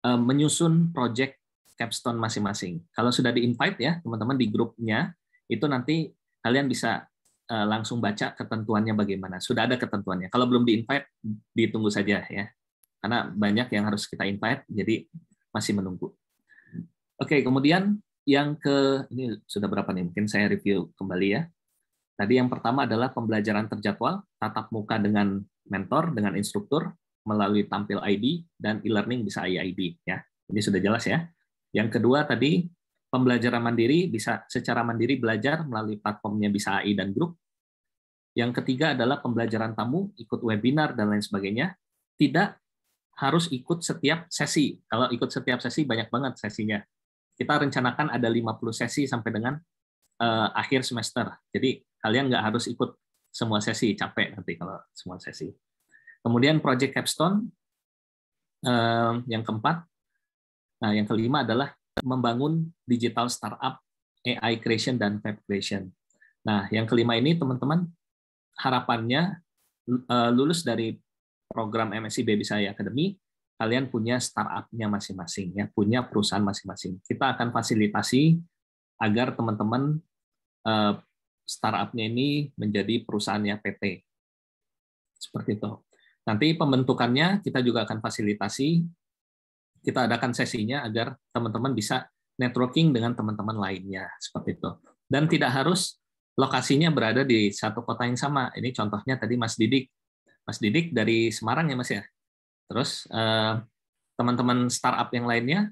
menyusun project capstone masing-masing. Kalau sudah di-invite ya, teman-teman di grupnya, itu nanti kalian bisa langsung baca ketentuannya bagaimana. Sudah ada ketentuannya. Kalau belum di-invite, ditunggu saja ya. Karena banyak yang harus kita invite, jadi masih menunggu. Oke, kemudian yang ini sudah berapa nih? Mungkin saya review kembali ya. Tadi yang pertama adalah pembelajaran terjadwal, tatap muka dengan mentor, dengan instruktur, melalui tampil ID, dan e-learning bisa IID. Ya. Ini sudah jelas ya. Yang kedua tadi, pembelajaran mandiri, bisa secara mandiri belajar melalui platformnya bisa AI dan grup. Yang ketiga adalah pembelajaran tamu, ikut webinar, dan lain sebagainya. Tidak harus ikut setiap sesi. Kalau ikut setiap sesi, banyak banget sesinya. Kita rencanakan ada 50 sesi sampai dengan akhir semester. Jadi, kalian nggak harus ikut semua sesi, capek nanti kalau semua sesi. Kemudian project capstone yang keempat, nah yang kelima adalah membangun digital startup, AI creation dan web creation. Nah yang kelima ini teman-teman harapannya lulus dari program MSI Baby Saya Academy, kalian punya startup-nya masing-masing, ya punya perusahaan masing-masing. Kita akan fasilitasi agar teman-teman startup-nya ini menjadi perusahaannya PT, seperti itu. Nanti pembentukannya kita juga akan fasilitasi, kita adakan sesinya agar teman-teman bisa networking dengan teman-teman lainnya, seperti itu. Dan tidak harus lokasinya berada di satu kota yang sama. Ini contohnya tadi Mas Didik. Mas Didik dari Semarang ya Mas ya. Terus teman-teman startup yang lainnya,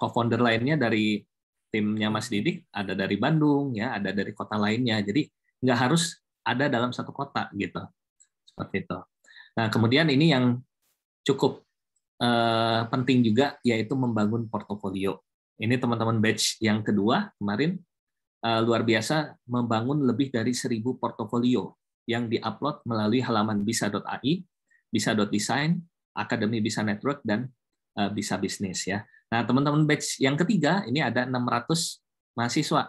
co-founder lainnya dari timnya Mas Didik, ada dari Bandung, ya, ada dari kota lainnya. Jadi nggak harus ada dalam satu kota gitu. Seperti itu. Nah, kemudian ini yang cukup penting juga, yaitu membangun portofolio. Ini teman-teman batch yang kedua kemarin luar biasa membangun lebih dari 1.000 portofolio yang diupload melalui halaman bisa.ai, bisa.design, Akademi Bisa Network, dan Bisa Bisnis ya. Nah, teman-teman batch yang ketiga ini ada 600 mahasiswa.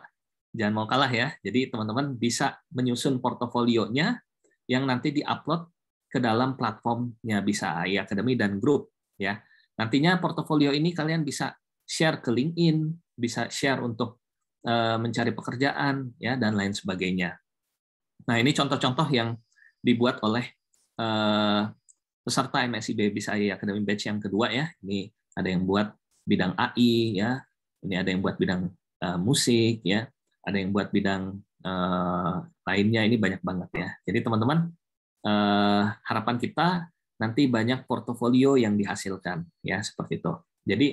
Jangan mau kalah ya. Jadi teman-teman bisa menyusun portofolionya yang nanti diupload ke dalam platformnya Bisa AI Academy dan grup ya. Nantinya portofolio ini kalian bisa share ke LinkedIn, bisa share untuk mencari pekerjaan ya dan lain sebagainya. Nah, ini contoh-contoh yang dibuat oleh peserta MSI Bisa AI Academy batch yang kedua ya. Ini ada yang buat bidang AI ya. Ini ada yang buat bidang musik ya. Ada yang buat bidang lainnya, ini banyak banget ya. Jadi teman-teman, harapan kita nanti banyak portofolio yang dihasilkan ya, seperti itu. Jadi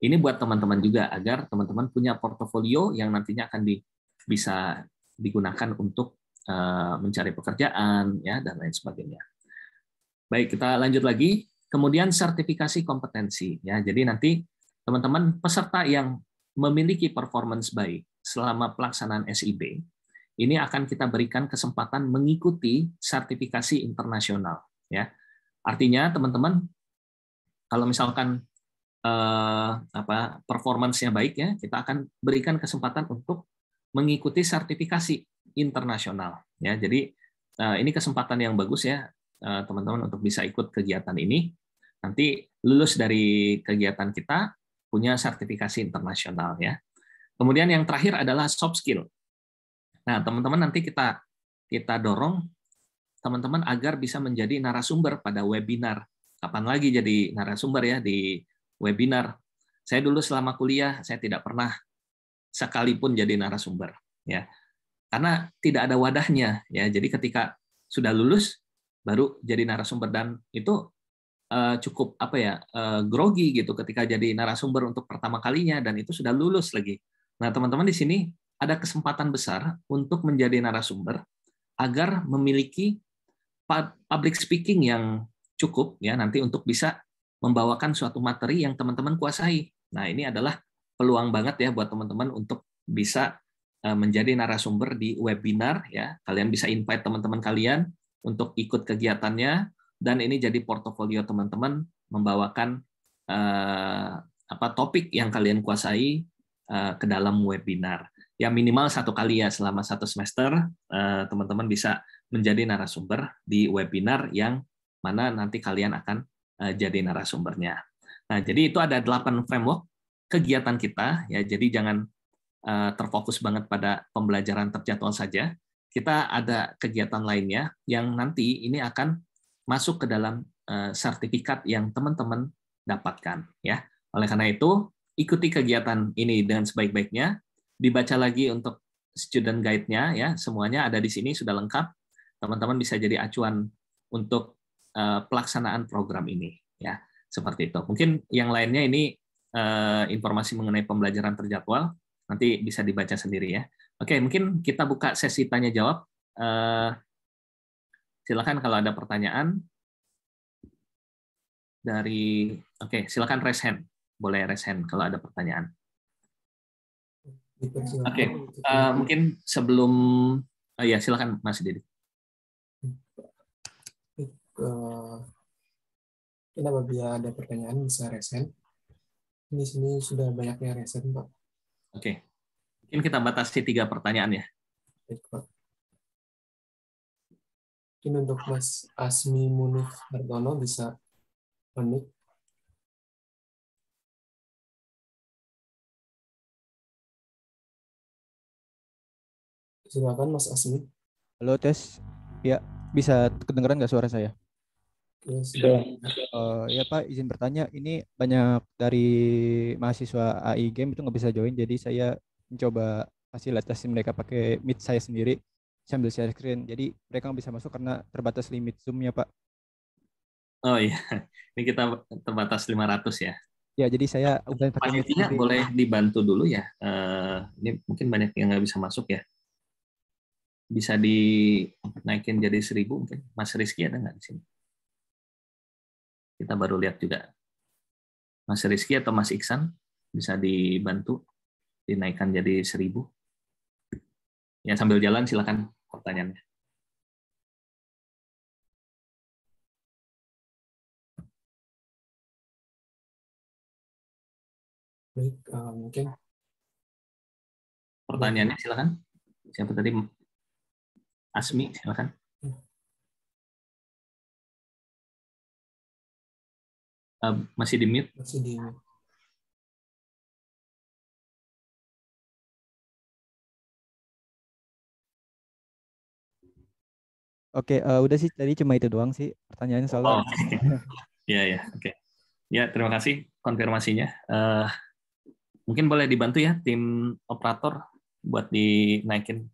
ini buat teman-teman juga agar teman-teman punya portofolio yang nantinya akan bisa digunakan untuk mencari pekerjaan ya dan lain sebagainya. Baik, kita lanjut lagi. Kemudian sertifikasi kompetensi ya. Jadi nanti teman-teman peserta yang memiliki performance baik selama pelaksanaan SIB, ini akan kita berikan kesempatan mengikuti sertifikasi internasional. Ya, artinya teman-teman, kalau misalkan performance-nya baik ya, kita akan berikan kesempatan untuk mengikuti sertifikasi internasional. Ya, jadi ini kesempatan yang bagus ya, teman-teman untuk bisa ikut kegiatan ini. Nanti lulus dari kegiatan kita punya sertifikasi internasional ya. Kemudian yang terakhir adalah soft skill. Nah, teman-teman nanti kita dorong teman-teman agar bisa menjadi narasumber pada webinar. Kapan lagi jadi narasumber ya di webinar. Saya dulu selama kuliah saya tidak pernah sekalipun jadi narasumber, ya, karena tidak ada wadahnya, ya. Jadi ketika sudah lulus baru jadi narasumber, dan itu cukup grogi gitu ketika jadi narasumber untuk pertama kalinya, dan itu sudah lulus lagi. Nah, teman-teman di sini ada kesempatan besar untuk menjadi narasumber agar memiliki public speaking yang cukup, ya, nanti untuk bisa membawakan suatu materi yang teman-teman kuasai. Nah, ini adalah peluang banget ya buat teman-teman untuk bisa menjadi narasumber di webinar, ya. Kalian bisa invite teman-teman kalian untuk ikut kegiatannya, dan ini jadi portofolio teman-teman membawakan topik yang kalian kuasai ke dalam webinar. Ya, minimal 1 kali ya selama 1 semester teman-teman bisa menjadi narasumber di webinar yang mana nanti kalian akan jadi narasumbernya. Nah, jadi itu ada 8 framework kegiatan kita, ya. Jadi jangan terfokus banget pada pembelajaran terjadwal saja. Kita ada kegiatan lainnya yang nanti ini akan masuk ke dalam sertifikat yang teman-teman dapatkan, ya. Oleh karena itu, ikuti kegiatan ini dengan sebaik-baiknya. Dibaca lagi untuk student guide-nya, ya. Semuanya ada di sini sudah lengkap. Teman-teman bisa jadi acuan untuk pelaksanaan program ini, ya. Seperti itu. Mungkin yang lainnya ini informasi mengenai pembelajaran terjadwal nanti bisa dibaca sendiri, ya. Oke, mungkin kita buka sesi tanya jawab. Silakan kalau ada pertanyaan dari. Oke, silakan raise hand. Boleh raise hand kalau ada pertanyaan. Oke, mungkin sebelum ya silakan Mas Didi. Apabila ada pertanyaan bisa raise hand. Di sini sudah banyaknya raise hand, Pak. Oke. Mungkin kita batasi 3 pertanyaan ya. Baik, Pak. Mungkin untuk Mas Asmi Munif Hartono bisa unmute. Silakan Mas Asmi. Halo, tes. Ya, bisa kedengeran nggak suara saya? Yes. Ya Pak, izin bertanya. Ini banyak dari mahasiswa AI Game itu nggak bisa join, jadi saya mencoba fasilitasi mereka pakai Meet saya sendiri sambil share screen. Jadi mereka nggak bisa masuk karena terbatas limit Zoom-nya, Pak. Oh iya, ini kita terbatas 500 ya. Ya, jadi saya udah pakai Meet Panitia sendiri. boleh dibantu dulu ya. Ini mungkin banyak yang nggak bisa masuk ya. Bisa dinaikin jadi 1000 mungkin. Mas Rizky ada nggak di sini? Kita baru lihat juga. Mas Rizky atau Mas Iksan bisa dibantu dinaikkan jadi 1000. Ya, sambil jalan silakan pertanyaannya. Baik, mungkin Pertanyaannya silakan. Siapa tadi? Asmi, silakan. Masih di mute? masih di mute. Oke, udah sih tadi cuma itu doang sih pertanyaannya soalnya. Oh, ya, oke. Ya, terima kasih konfirmasinya. Mungkin boleh dibantu ya tim operator buat dinaikin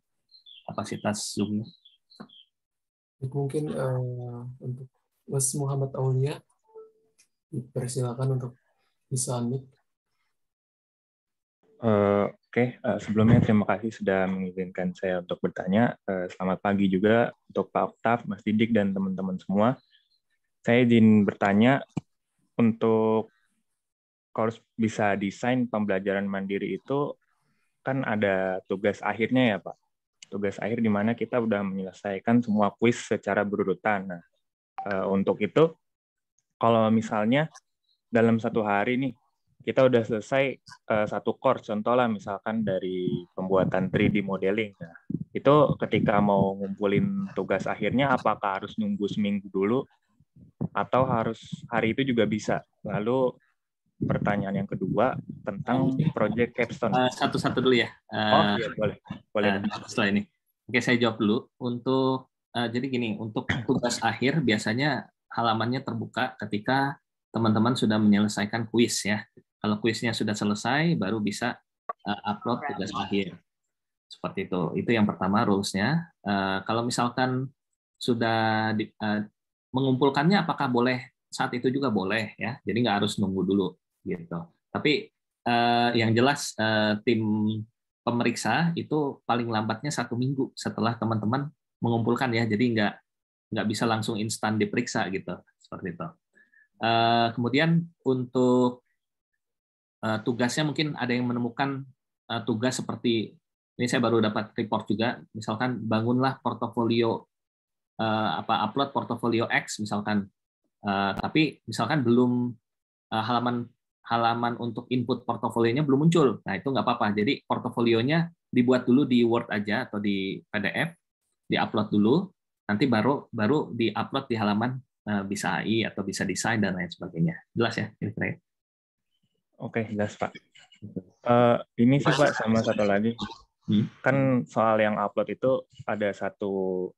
kapasitas Zoom-nya. Mungkin untuk Mas Muhammad Aulia dipersilakan untuk bisa unmute. Oke, sebelumnya terima kasih sudah mengizinkan saya untuk bertanya. Selamat pagi juga untuk Pak Oktav, Mas Didik, dan teman-teman semua. Saya izin bertanya, untuk course bisa desain pembelajaran mandiri itu kan ada tugas akhirnya ya Pak. Tugas akhir di mana kita udah menyelesaikan semua kuis secara berurutan. Nah, untuk itu, kalau misalnya dalam 1 hari nih, kita udah selesai 1 course, contoh lah misalkan dari pembuatan 3D modeling. Nah, itu ketika mau ngumpulin tugas akhirnya, apakah harus nunggu seminggu dulu, atau harus hari itu juga bisa? Lalu pertanyaan yang kedua tentang project capstone. Satu-satu dulu ya. Oh iya, boleh. Setelah ini. Oke, saya jawab dulu. Untuk jadi gini, untuk tugas akhir biasanya halamannya terbuka ketika teman-teman sudah menyelesaikan kuis ya. Kalau kuisnya sudah selesai, baru bisa upload tugas akhir. Seperti itu. Itu yang pertama rules-nya. Kalau misalkan sudah mengumpulkannya, apakah boleh saat itu juga boleh ya. Jadi nggak harus nunggu dulu gitu. Tapi yang jelas tim pemeriksa itu paling lambatnya 1 minggu setelah teman-teman mengumpulkan ya. Jadi nggak bisa langsung instan diperiksa gitu. Seperti itu. Kemudian untuk tugasnya mungkin ada yang menemukan tugas seperti ini, saya baru dapat report juga, misalkan bangunlah portofolio upload portofolio X misalkan, tapi misalkan belum halaman untuk input portofolionya belum muncul. Nah itu nggak apa-apa. Jadi portofolionya dibuat dulu di Word aja atau di PDF, diupload dulu, nanti baru diupload di halaman bisa AI atau bisa desain dan lain sebagainya. Jelas ya? Oke, jelas Pak. Ini sih Pak, sama satu lagi. Kan soal yang upload itu ada satu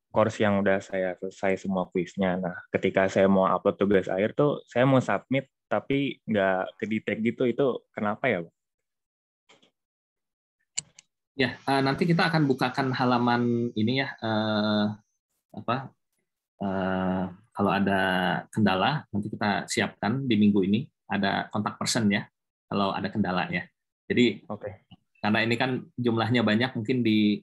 course yang udah saya selesai semua kuisnya. Nah, ketika saya mau upload tugas akhir tuh, saya mau submit tapi nggak ke-detect gitu. Itu kenapa ya, Pak? Ya, nanti kita akan bukakan halaman ini ya. Kalau ada kendala, nanti kita siapkan di minggu ini. Ada kontak person ya, kalau ada kendala ya. Jadi, karena ini kan jumlahnya banyak, mungkin di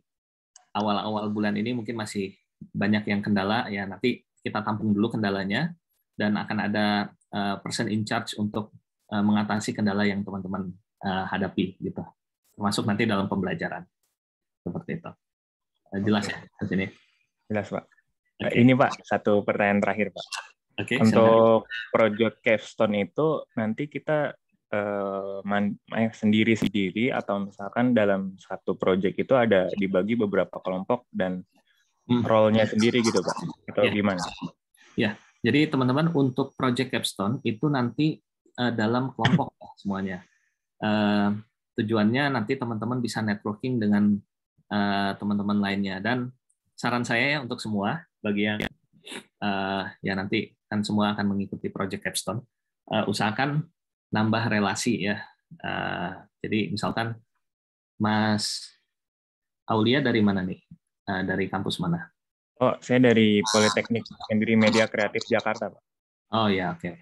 awal-awal bulan ini mungkin masih banyak yang kendala, ya nanti kita tampung dulu kendalanya, dan akan ada person in charge untuk mengatasi kendala yang teman-teman hadapi, gitu. Termasuk nanti dalam pembelajaran. Seperti itu. Jelas ya, di sini? Jelas, Pak. Ini Pak, satu pertanyaan terakhir Pak. Untuk project capstone itu nanti kita sendiri atau misalkan dalam satu project itu ada dibagi beberapa kelompok dan role-nya sendiri gitu Pak? Atau gimana? Ya, jadi teman-teman untuk project capstone itu nanti dalam kelompok semuanya. Tujuannya nanti teman-teman bisa networking dengan teman-teman lainnya, dan saran saya ya untuk semua bagi yang ya nanti kan semua akan mengikuti project capstone, usahakan nambah relasi ya. Jadi misalkan Mas Aulia dari mana nih? Dari kampus mana? Oh, saya dari Politeknik Industri Media Kreatif Jakarta, Pak. Oh ya, oke.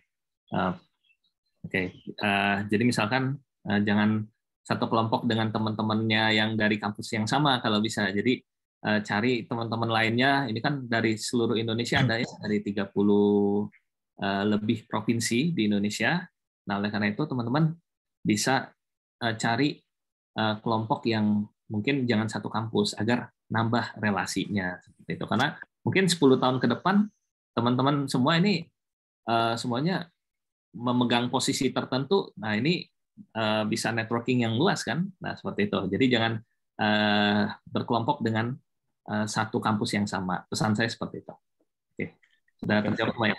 Jadi misalkan jangan satu kelompok dengan teman-temannya yang dari kampus yang sama kalau bisa. Jadi cari teman-teman lainnya. Ini kan dari seluruh Indonesia ada ya, dari 30 lebih provinsi di Indonesia. Nah, oleh karena itu teman-teman bisa cari kelompok yang mungkin jangan satu kampus agar nambah relasinya seperti itu. Karena mungkin 10 tahun ke depan teman-teman semua ini semuanya memegang posisi tertentu. Nah, ini bisa networking yang luas kan. Nah, seperti itu. Jadi jangan berkelompok dengan satu kampus yang sama. Pesan saya seperti itu. Oke. Sudah terjawab semua ya?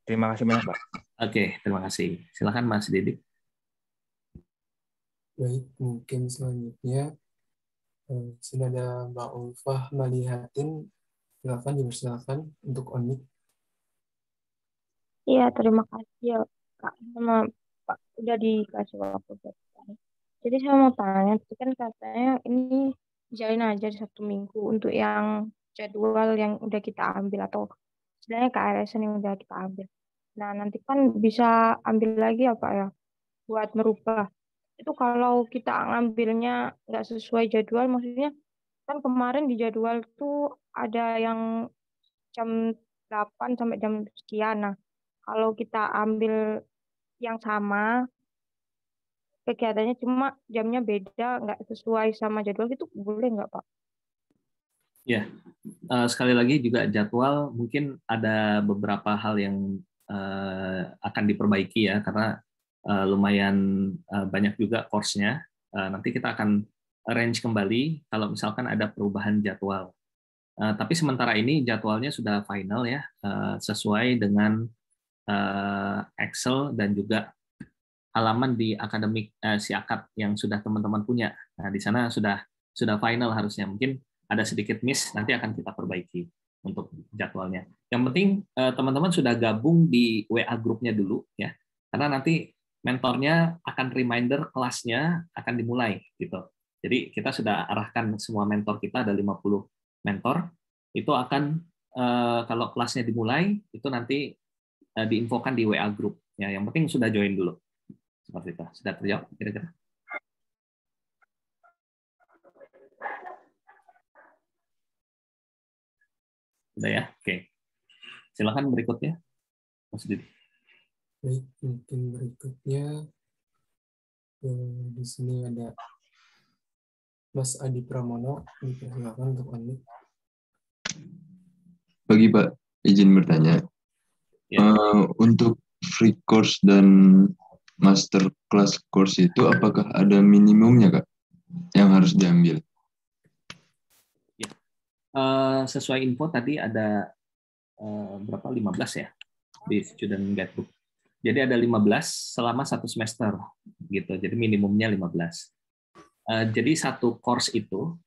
Terima kasih banyak, Pak. Oke, terima kasih. Silakan Mas Didik. Baik, mungkin selanjutnya sudah ada Mbak Ulfah Malihatin. Silakan dipersilakan untuk on-mic. Iya, terima kasih ya Kak sama Pak udah dikasih waktu buat saya. Jadi saya mau tanya, tadi kan katanya ini jalin aja di 1 minggu untuk yang jadwal yang udah kita ambil atau istilahnya KRS yang udah kita ambil. Nah, nanti kan bisa ambil lagi apa ya buat merubah. Itu kalau kita ngambilnya nggak sesuai jadwal, maksudnya kan kemarin di jadwal tuh ada yang jam 8 sampai jam sekian. Nah, kalau kita ambil yang sama, kegiatannya cuma jamnya beda, nggak sesuai sama jadwal gitu, boleh nggak Pak? Ya, sekali lagi juga jadwal mungkin ada beberapa hal yang akan diperbaiki ya, karena lumayan banyak juga course-nya. Nanti kita akan arrange kembali kalau misalkan ada perubahan jadwal. Tapi sementara ini jadwalnya sudah final ya, sesuai dengan Excel dan juga halaman di akademik Siakat yang sudah teman-teman punya. Nah, di sana sudah final harusnya. Mungkin ada sedikit miss, nanti akan kita perbaiki untuk jadwalnya. Yang penting teman-teman sudah gabung di WA grupnya dulu ya. Karena nanti mentornya akan reminder kelasnya akan dimulai gitu. Jadi kita sudah arahkan semua mentor kita, ada 50 mentor, itu akan kalau kelasnya dimulai itu nanti diinfokan di WA group ya. Yang penting sudah join dulu. Seperti itu. Sudah terjawab kira-kira? Sudah ya? Oke. Silakan berikutnya. Mas Didi. Baik, mungkin berikutnya di sini ada Mas Adi Pramono, dipersilakan untuk unmute. Pagi Pak, izin bertanya. Ya. Untuk free course dan master class course itu apakah ada minimumnya Kak yang harus diambil? Ya. Sesuai info tadi ada berapa? 15 ya di student guidebook. Jadi ada 15 selama 1 semester gitu. Jadi minimumnya 15. Jadi satu course itu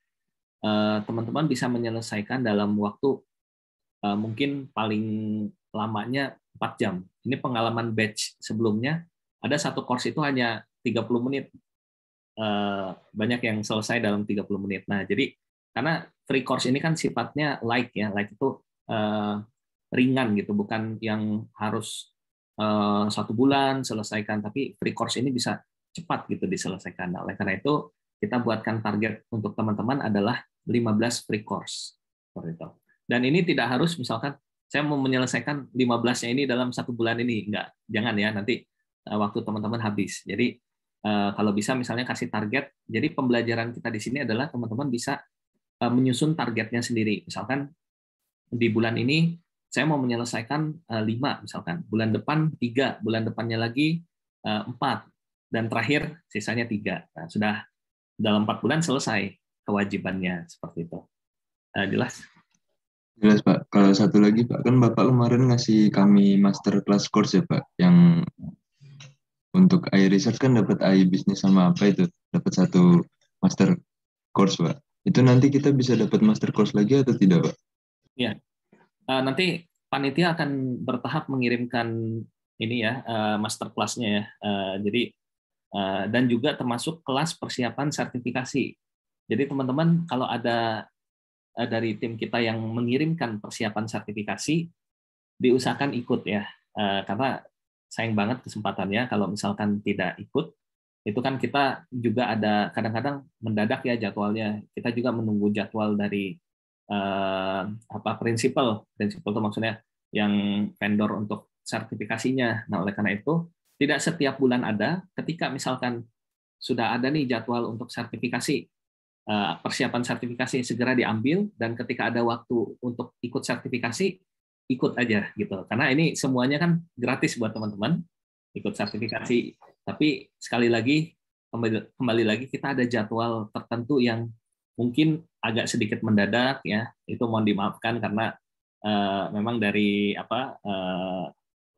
teman-teman bisa menyelesaikan dalam waktu mungkin paling lamanya 4 jam. Ini pengalaman batch sebelumnya, ada satu course itu hanya 30 menit. Banyak yang selesai dalam 30 menit. Nah, jadi karena free course ini kan sifatnya light ya. Light itu ringan gitu, bukan yang harus 1 bulan selesaikan, tapi free course ini bisa cepat gitu diselesaikan. Nah, oleh karena itu kita buatkan target untuk teman-teman adalah 15 free course. Seperti itu. Dan ini tidak harus misalkan saya mau menyelesaikan 15-nya ini dalam 1 bulan ini, enggak, jangan ya, nanti waktu teman-teman habis. Jadi kalau bisa misalnya kasih target, jadi pembelajaran kita di sini adalah teman-teman bisa menyusun targetnya sendiri. Misalkan di bulan ini saya mau menyelesaikan 5 misalkan, bulan depan 3, bulan depannya lagi 4, dan terakhir sisanya 3. Nah, sudah dalam 4 bulan selesai kewajibannya, seperti itu. Jelas? Jelas Pak. Kalau satu lagi Pak, kan Bapak kemarin ngasih kami master class course ya Pak, yang untuk AI research kan dapat AI bisnis sama apa itu, dapat 1 master course Pak. Itu nanti kita bisa dapat master course lagi atau tidak Pak? Iya. Nanti panitia akan bertahap mengirimkan ini ya, master class-nya ya. Jadi dan juga termasuk kelas persiapan sertifikasi. Jadi teman-teman kalau ada dari tim kita yang mengirimkan persiapan sertifikasi, diusahakan ikut ya, karena sayang banget kesempatannya kalau misalkan tidak ikut. Itu kan kita juga ada kadang-kadang mendadak ya jadwalnya. Kita juga menunggu jadwal dari prinsipal itu maksudnya yang vendor untuk sertifikasinya. Nah, oleh karena itu tidak setiap bulan ada. Ketika misalkan sudah ada nih jadwal untuk sertifikasi, persiapan sertifikasi segera diambil, dan ketika ada waktu untuk ikut sertifikasi, ikut aja gitu. Karena ini semuanya kan gratis buat teman-teman ikut sertifikasi. Tapi sekali lagi kembali lagi kita ada jadwal tertentu yang mungkin agak sedikit mendadak ya, itu mohon dimaafkan karena memang dari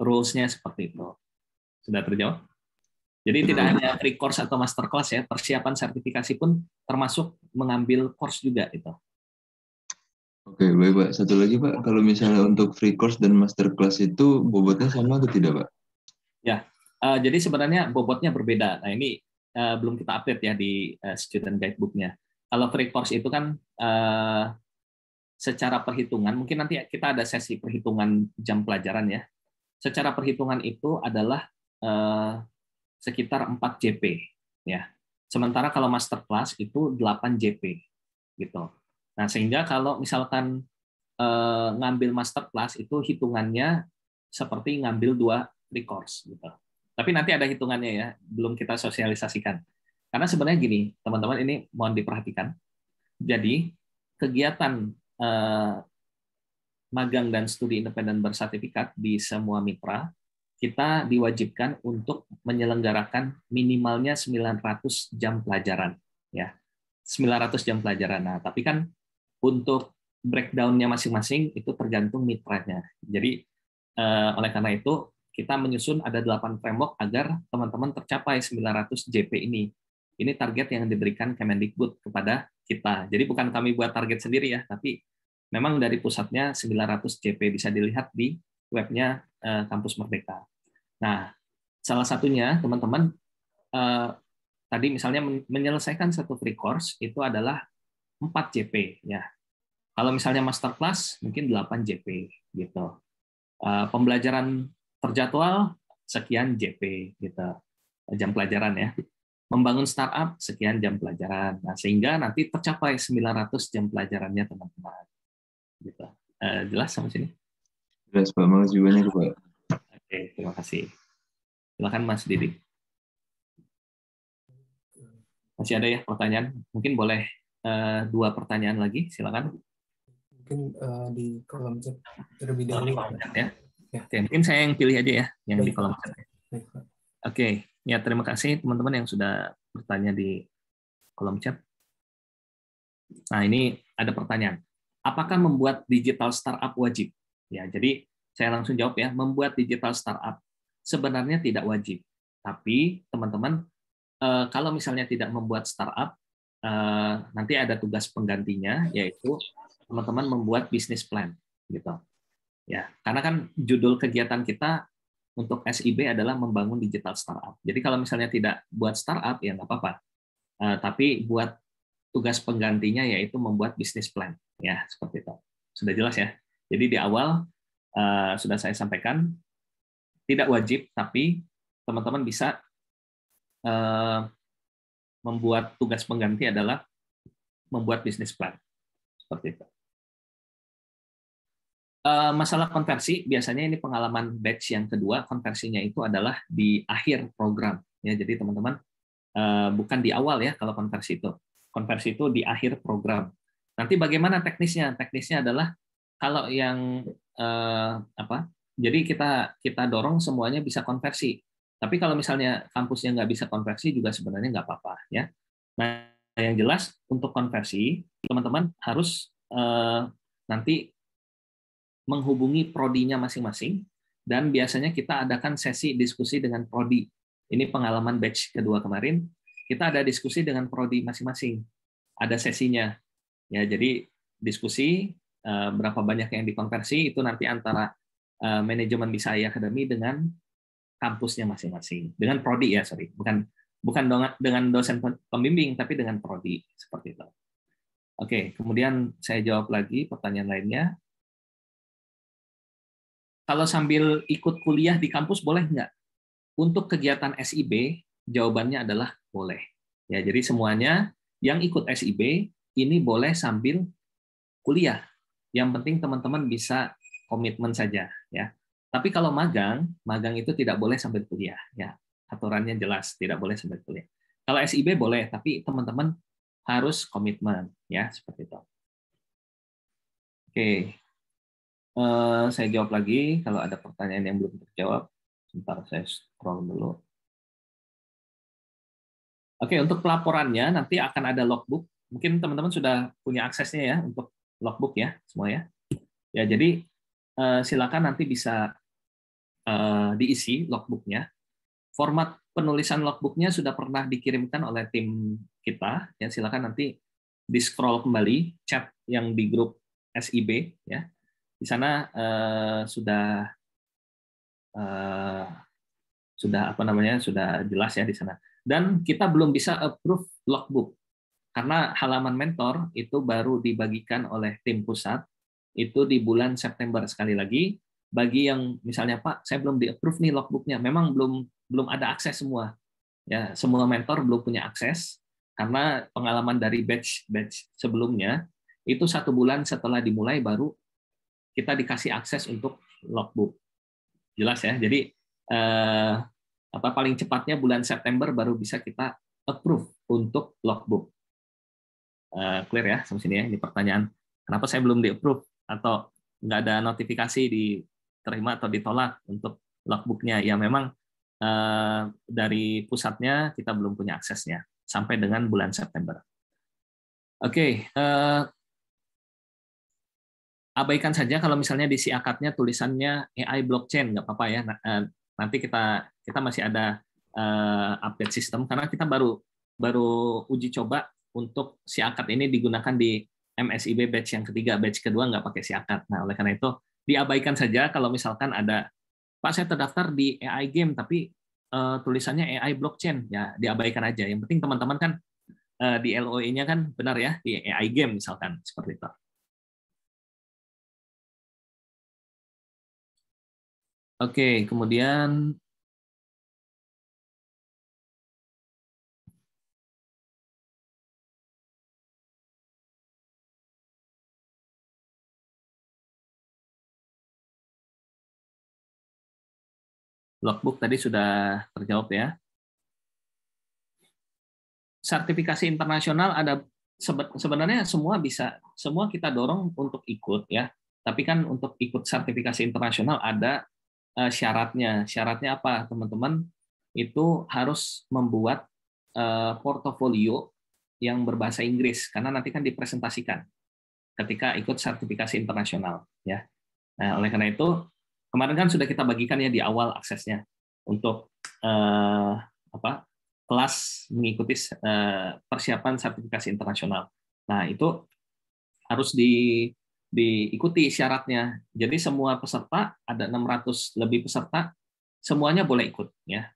rules-nya seperti itu. Sudah terjawab? Jadi tidak hanya free course atau master class ya, persiapan sertifikasi pun termasuk mengambil course juga itu. Oke, baik Pak. Satu lagi Pak, kalau misalnya untuk free course dan master class itu bobotnya sama atau tidak Pak? Ya, jadi sebenarnya bobotnya berbeda. Nah ini belum kita update ya di student guidebook-nya. Kalau free course itu kan secara perhitungan, mungkin nanti kita ada sesi perhitungan jam pelajaran ya. Secara perhitungan itu adalah sekitar 4 JP ya. Sementara kalau master class itu 8 JP gitu. Nah, sehingga kalau misalkan ngambil master class itu hitungannya seperti ngambil 2 free course gitu. Tapi nanti ada hitungannya ya, belum kita sosialisasikan. Karena sebenarnya gini, teman-teman, ini mohon diperhatikan. Jadi, kegiatan magang dan studi independen bersertifikat di semua mitra, kita diwajibkan untuk menyelenggarakan minimalnya 900 jam pelajaran. Ya, 900 jam pelajaran. Nah, tapi kan untuk breakdown-nya masing-masing itu tergantung mitranya. Jadi, oleh karena itu, kita menyusun ada 8 framework agar teman-teman tercapai 900 JP ini. Ini target yang diberikan Kemendikbud kepada kita. Jadi bukan kami buat target sendiri ya, tapi memang dari pusatnya 900 JP, bisa dilihat di webnya Kampus Merdeka. Nah, salah satunya teman-teman tadi misalnya menyelesaikan satu free course itu adalah 4 JP ya. Kalau misalnya masterclass mungkin 8 JP gitu. Pembelajaran terjadwal sekian JP gitu. Jam pelajaran ya. Membangun startup sekian jam pelajaran. Nah, sehingga nanti tercapai 900 jam pelajarannya teman-teman. Gitu. Jelas sampai sini? Jelas Pak, makasih banyak Pak. Oke, terima kasih. Silakan Mas Didi. Masih ada ya pertanyaan? Mungkin boleh 2 pertanyaan lagi, silakan. Mungkin di kolom chat terlebih dahulu. Ya. Oke, mungkin saya yang pilih aja ya, yang di kolom chat. Oke, ya terima kasih teman-teman yang sudah bertanya di kolom chat. Nah, ini ada pertanyaan. Apakah membuat digital startup wajib? Ya, jadi saya langsung jawab ya, membuat digital startup sebenarnya tidak wajib. Tapi teman-teman kalau misalnya tidak membuat startup, nanti ada tugas penggantinya, yaitu teman-teman membuat bisnis plan, gitu. Ya, karena kan judul kegiatan kita untuk SIB adalah membangun digital startup. Jadi kalau misalnya tidak buat startup, ya nggak apa-apa. Tapi buat tugas penggantinya yaitu membuat bisnis plan, ya seperti itu. Sudah jelas ya. Jadi di awal sudah saya sampaikan tidak wajib, tapi teman-teman bisa membuat tugas pengganti adalah membuat bisnis plan, seperti itu. Masalah konversi, biasanya ini pengalaman batch yang kedua, konversinya itu adalah di akhir program. Ya, jadi teman-teman bukan di awal ya kalau konversi itu. Konversi itu di akhir program. Nanti bagaimana teknisnya? Teknisnya adalah kalau yang jadi kita dorong semuanya bisa konversi. Tapi kalau misalnya kampusnya nggak bisa konversi juga sebenarnya nggak apa-apa ya. Nah, yang jelas untuk konversi teman-teman harus nanti menghubungi prodinya masing-masing, dan biasanya kita adakan sesi diskusi dengan prodi. Ini pengalaman batch kedua kemarin, kita ada diskusi dengan prodi masing-masing. Ada sesinya. Ya, jadi diskusi berapa banyak yang dikonversi itu nanti antara manajemen Bisa AI Academy dengan kampusnya masing-masing. Dengan prodi ya, sorry. Bukan dengan dosen pembimbing, tapi dengan prodi seperti itu. Oke, kemudian saya jawab lagi pertanyaan lainnya. Kalau sambil ikut kuliah di kampus boleh nggak? Untuk kegiatan SIB, jawabannya adalah boleh. Ya, jadi semuanya yang ikut SIB ini boleh sambil kuliah. Yang penting teman-teman bisa komitmen saja. Ya. Tapi kalau magang itu tidak boleh sambil kuliah. Ya, aturannya jelas, tidak boleh sambil kuliah. Kalau SIB boleh, tapi teman-teman harus komitmen. Ya, seperti itu. Oke. Saya jawab lagi kalau ada pertanyaan yang belum terjawab. Sebentar saya scroll dulu. Oke, untuk pelaporannya nanti akan ada logbook. Mungkin teman-teman sudah punya aksesnya ya untuk logbook ya semua ya. Ya, jadi silakan nanti bisa diisi logbooknya. Format penulisan logbooknya sudah pernah dikirimkan oleh tim kita. Ya, silakan nanti di scroll kembali chat yang di grup SIB ya. Di sana sudah jelas ya di sana. Dan kita belum bisa approve logbook karena halaman mentor itu baru dibagikan oleh tim pusat itu di bulan September. Sekali lagi, bagi yang misalnya Pak, saya belum di-approve nih logbooknya, memang belum ada akses semua. Ya, semua mentor belum punya akses karena pengalaman dari batch sebelumnya itu 1 bulan setelah dimulai baru kita dikasih akses untuk logbook. Jelas ya. Jadi paling cepatnya bulan September baru bisa kita approve untuk logbook. Clear ya sampai sini ya. Ini pertanyaan kenapa saya belum di-approve atau nggak ada notifikasi diterima atau ditolak untuk logbooknya. Ya memang dari pusatnya kita belum punya aksesnya sampai dengan bulan September. Oke. Abaikan saja kalau misalnya di siakatnya tulisannya AI blockchain, nggak apa-apa ya. Nanti kita masih ada update sistem karena kita baru uji coba untuk siakat ini digunakan di MSIB batch yang ketiga, batch kedua nggak pakai siakat. Nah, oleh karena itu diabaikan saja kalau misalkan ada, Pak saya terdaftar di AI game tapi tulisannya AI blockchain, ya diabaikan aja. Yang penting teman-teman kan di LOE-nya kan benar ya, di AI game misalkan, seperti itu. Oke, kemudian logbook tadi sudah terjawab ya. Sertifikasi internasional ada, sebenarnya semua bisa, semua kita dorong untuk ikut ya. Tapi kan untuk ikut sertifikasi internasional ada syaratnya. Syaratnya apa, teman-teman? Itu harus membuat portofolio yang berbahasa Inggris karena nanti kan dipresentasikan ketika ikut sertifikasi internasional ya. Nah, oleh karena itu kemarin kan sudah kita bagikan ya di awal aksesnya untuk kelas mengikuti persiapan sertifikasi internasional. Nah, itu harus diikuti syaratnya. Jadi semua peserta, ada 600 lebih peserta, semuanya boleh ikut ya.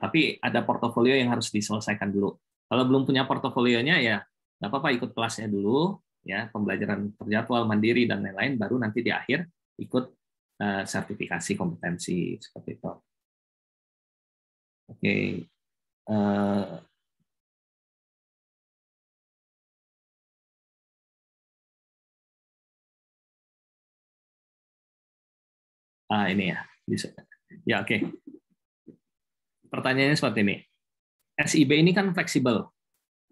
Tapi ada portofolio yang harus diselesaikan dulu. Kalau belum punya portofolionya ya nggak apa-apa, ikut kelasnya dulu ya, pembelajaran terjadwal mandiri dan lain-lain, baru nanti di akhir ikut sertifikasi kompetensi seperti itu. Oke. Ini ya, bisa. Ya, oke. Pertanyaannya seperti ini. SIB ini kan fleksibel.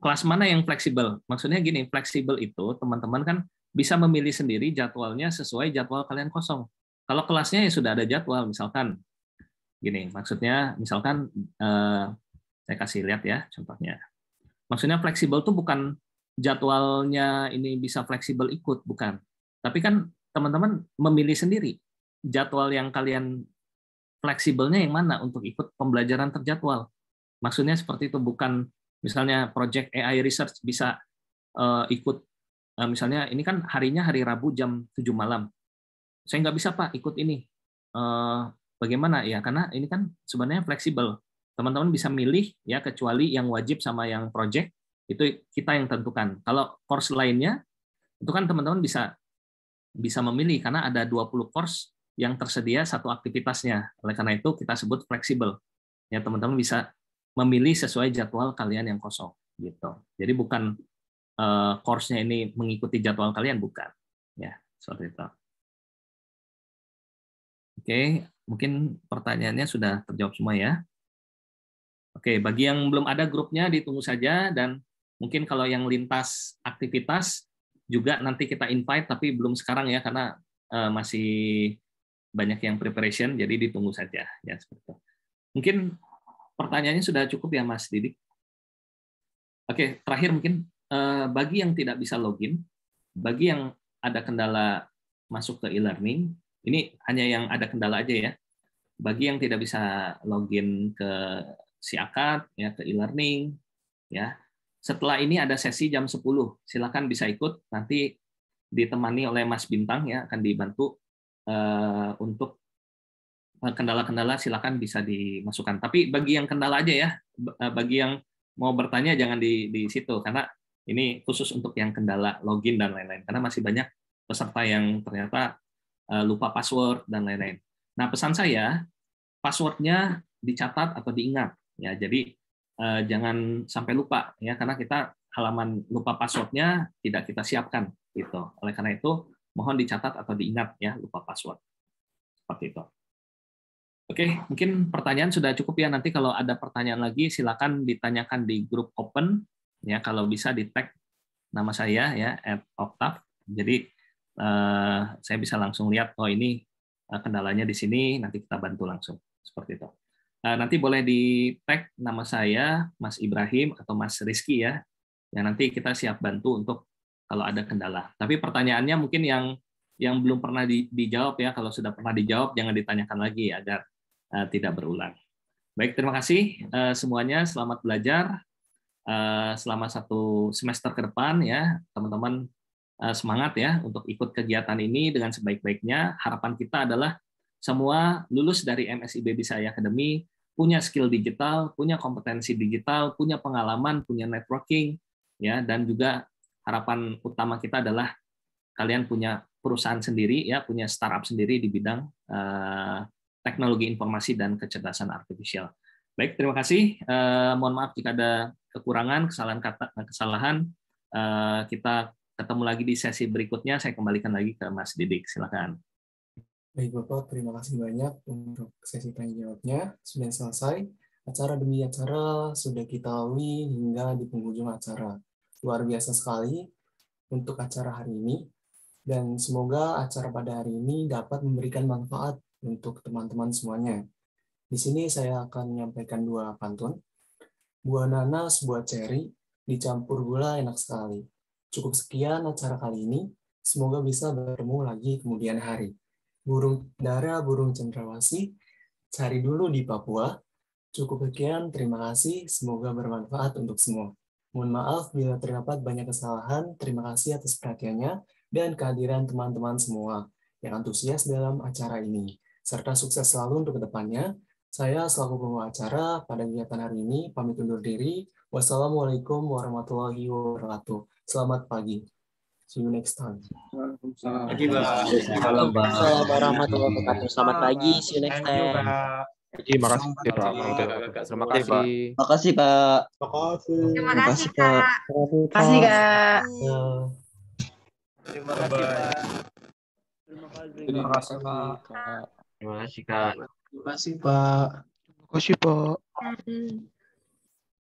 Kelas mana yang fleksibel? Maksudnya gini, fleksibel itu teman-teman kan bisa memilih sendiri jadwalnya sesuai jadwal kalian kosong. Kalau kelasnya ya sudah ada jadwal, misalkan gini, maksudnya misalkan saya kasih lihat ya contohnya. Maksudnya fleksibel itu bukan jadwalnya ini bisa fleksibel ikut, bukan. Tapi kan teman-teman memilih sendiri jadwal yang kalian fleksibelnya yang mana untuk ikut pembelajaran terjadwal. Maksudnya seperti itu, bukan misalnya project AI research bisa ikut, misalnya ini kan harinya hari Rabu jam 7 malam. Saya nggak bisa Pak ikut ini. Bagaimana ya? Karena ini kan sebenarnya fleksibel. Teman-teman bisa milih ya, kecuali yang wajib sama yang project itu kita yang tentukan. Kalau course lainnya itu kan teman-teman bisa memilih karena ada 20 course yang tersedia satu aktivitasnya. Oleh karena itu kita sebut fleksibel. Ya, teman-teman bisa memilih sesuai jadwal kalian yang kosong gitu. Jadi bukan course-nya ini mengikuti jadwal kalian, bukan. Ya, seperti itu. Oke, mungkin pertanyaannya sudah terjawab semua ya. Oke, bagi yang belum ada grupnya ditunggu saja, dan mungkin kalau yang lintas aktivitas juga nanti kita invite, tapi belum sekarang ya karena masih banyak yang preparation, jadi ditunggu saja ya, seperti itu. Mungkin pertanyaannya sudah cukup ya Mas Didik. Oke, terakhir mungkin bagi yang tidak bisa login, bagi yang ada kendala masuk ke e-learning, ini hanya yang ada kendala aja ya. Bagi yang tidak bisa login ke siakat ya, ke e-learning ya. Setelah ini ada sesi jam 10. Silakan bisa ikut, nanti ditemani oleh Mas Bintang ya, akan dibantu untuk kendala-kendala silakan bisa dimasukkan. Tapi bagi yang kendala aja ya, bagi yang mau bertanya jangan di situ karena ini khusus untuk yang kendala login dan lain-lain. Karena masih banyak peserta yang ternyata lupa password dan lain-lain. Nah, pesan saya passwordnya dicatat atau diingat ya. Jadi jangan sampai lupa ya, karena kita halaman lupa passwordnya tidak kita siapkan gitu. Oleh karena itu mohon dicatat atau diingat ya, lupa password. Seperti itu. Oke, mungkin pertanyaan sudah cukup ya. Nanti kalau ada pertanyaan lagi silakan ditanyakan di grup open ya, kalau bisa di tag nama saya ya @octav. Jadi saya bisa langsung lihat oh ini kendalanya di sini, nanti kita bantu langsung. Seperti itu. Nanti boleh di tag nama saya Mas Ibrahim atau Mas Rizky ya. Ya nanti kita siap bantu untuk kalau ada kendala. Tapi pertanyaannya mungkin yang belum pernah dijawab ya, kalau sudah pernah dijawab jangan ditanyakan lagi agar tidak berulang. Baik, terima kasih semuanya, selamat belajar selama 1 semester ke depan ya, teman-teman semangat ya untuk ikut kegiatan ini dengan sebaik-baiknya. Harapan kita adalah semua lulus dari MSIB Bisa AI Academy punya skill digital, punya kompetensi digital, punya pengalaman, punya networking, ya, dan juga harapan utama kita adalah kalian punya perusahaan sendiri, ya, punya startup sendiri di bidang teknologi informasi dan kecerdasan artifisial. Baik, terima kasih. Mohon maaf jika ada kekurangan, kesalahan. Kita ketemu lagi di sesi berikutnya. Saya kembalikan lagi ke Mas Didik. Silakan. Baik Bapak, terima kasih banyak untuk sesi tanya jawabnya. Sudah selesai. Acara demi acara sudah kita lalui hingga di penghujung acara. Luar biasa sekali untuk acara hari ini. Dan semoga acara pada hari ini dapat memberikan manfaat untuk teman-teman semuanya. Di sini saya akan menyampaikan 2 pantun. Buah nanas, buah ceri, dicampur gula enak sekali. Cukup sekian acara kali ini. Semoga bisa bertemu lagi kemudian hari. Burung dara, burung cendrawasih, cari dulu di Papua. Cukup sekian, terima kasih. Semoga bermanfaat untuk semua. Mohon maaf bila terdapat banyak kesalahan. Terima kasih atas perhatiannya dan kehadiran teman-teman semua yang antusias dalam acara ini. Serta sukses selalu untuk kedepannya. Saya selaku pembawa acara pada kegiatan hari ini pamit undur diri. Wassalamualaikum warahmatullahi wabarakatuh. Selamat pagi. See you next time. Waalaikumsalam warahmatullahi wabarakatuh. Selamat pagi. See you next time. Terima kasih Pak. Terima kasih. Makasih Kak. Terima kasih Kak. Terima kasih Kak. Terima kasih Pak. Terima kasih Pak. Terima kasih Kak. Terima kasih Pak. Terima kasih Pak.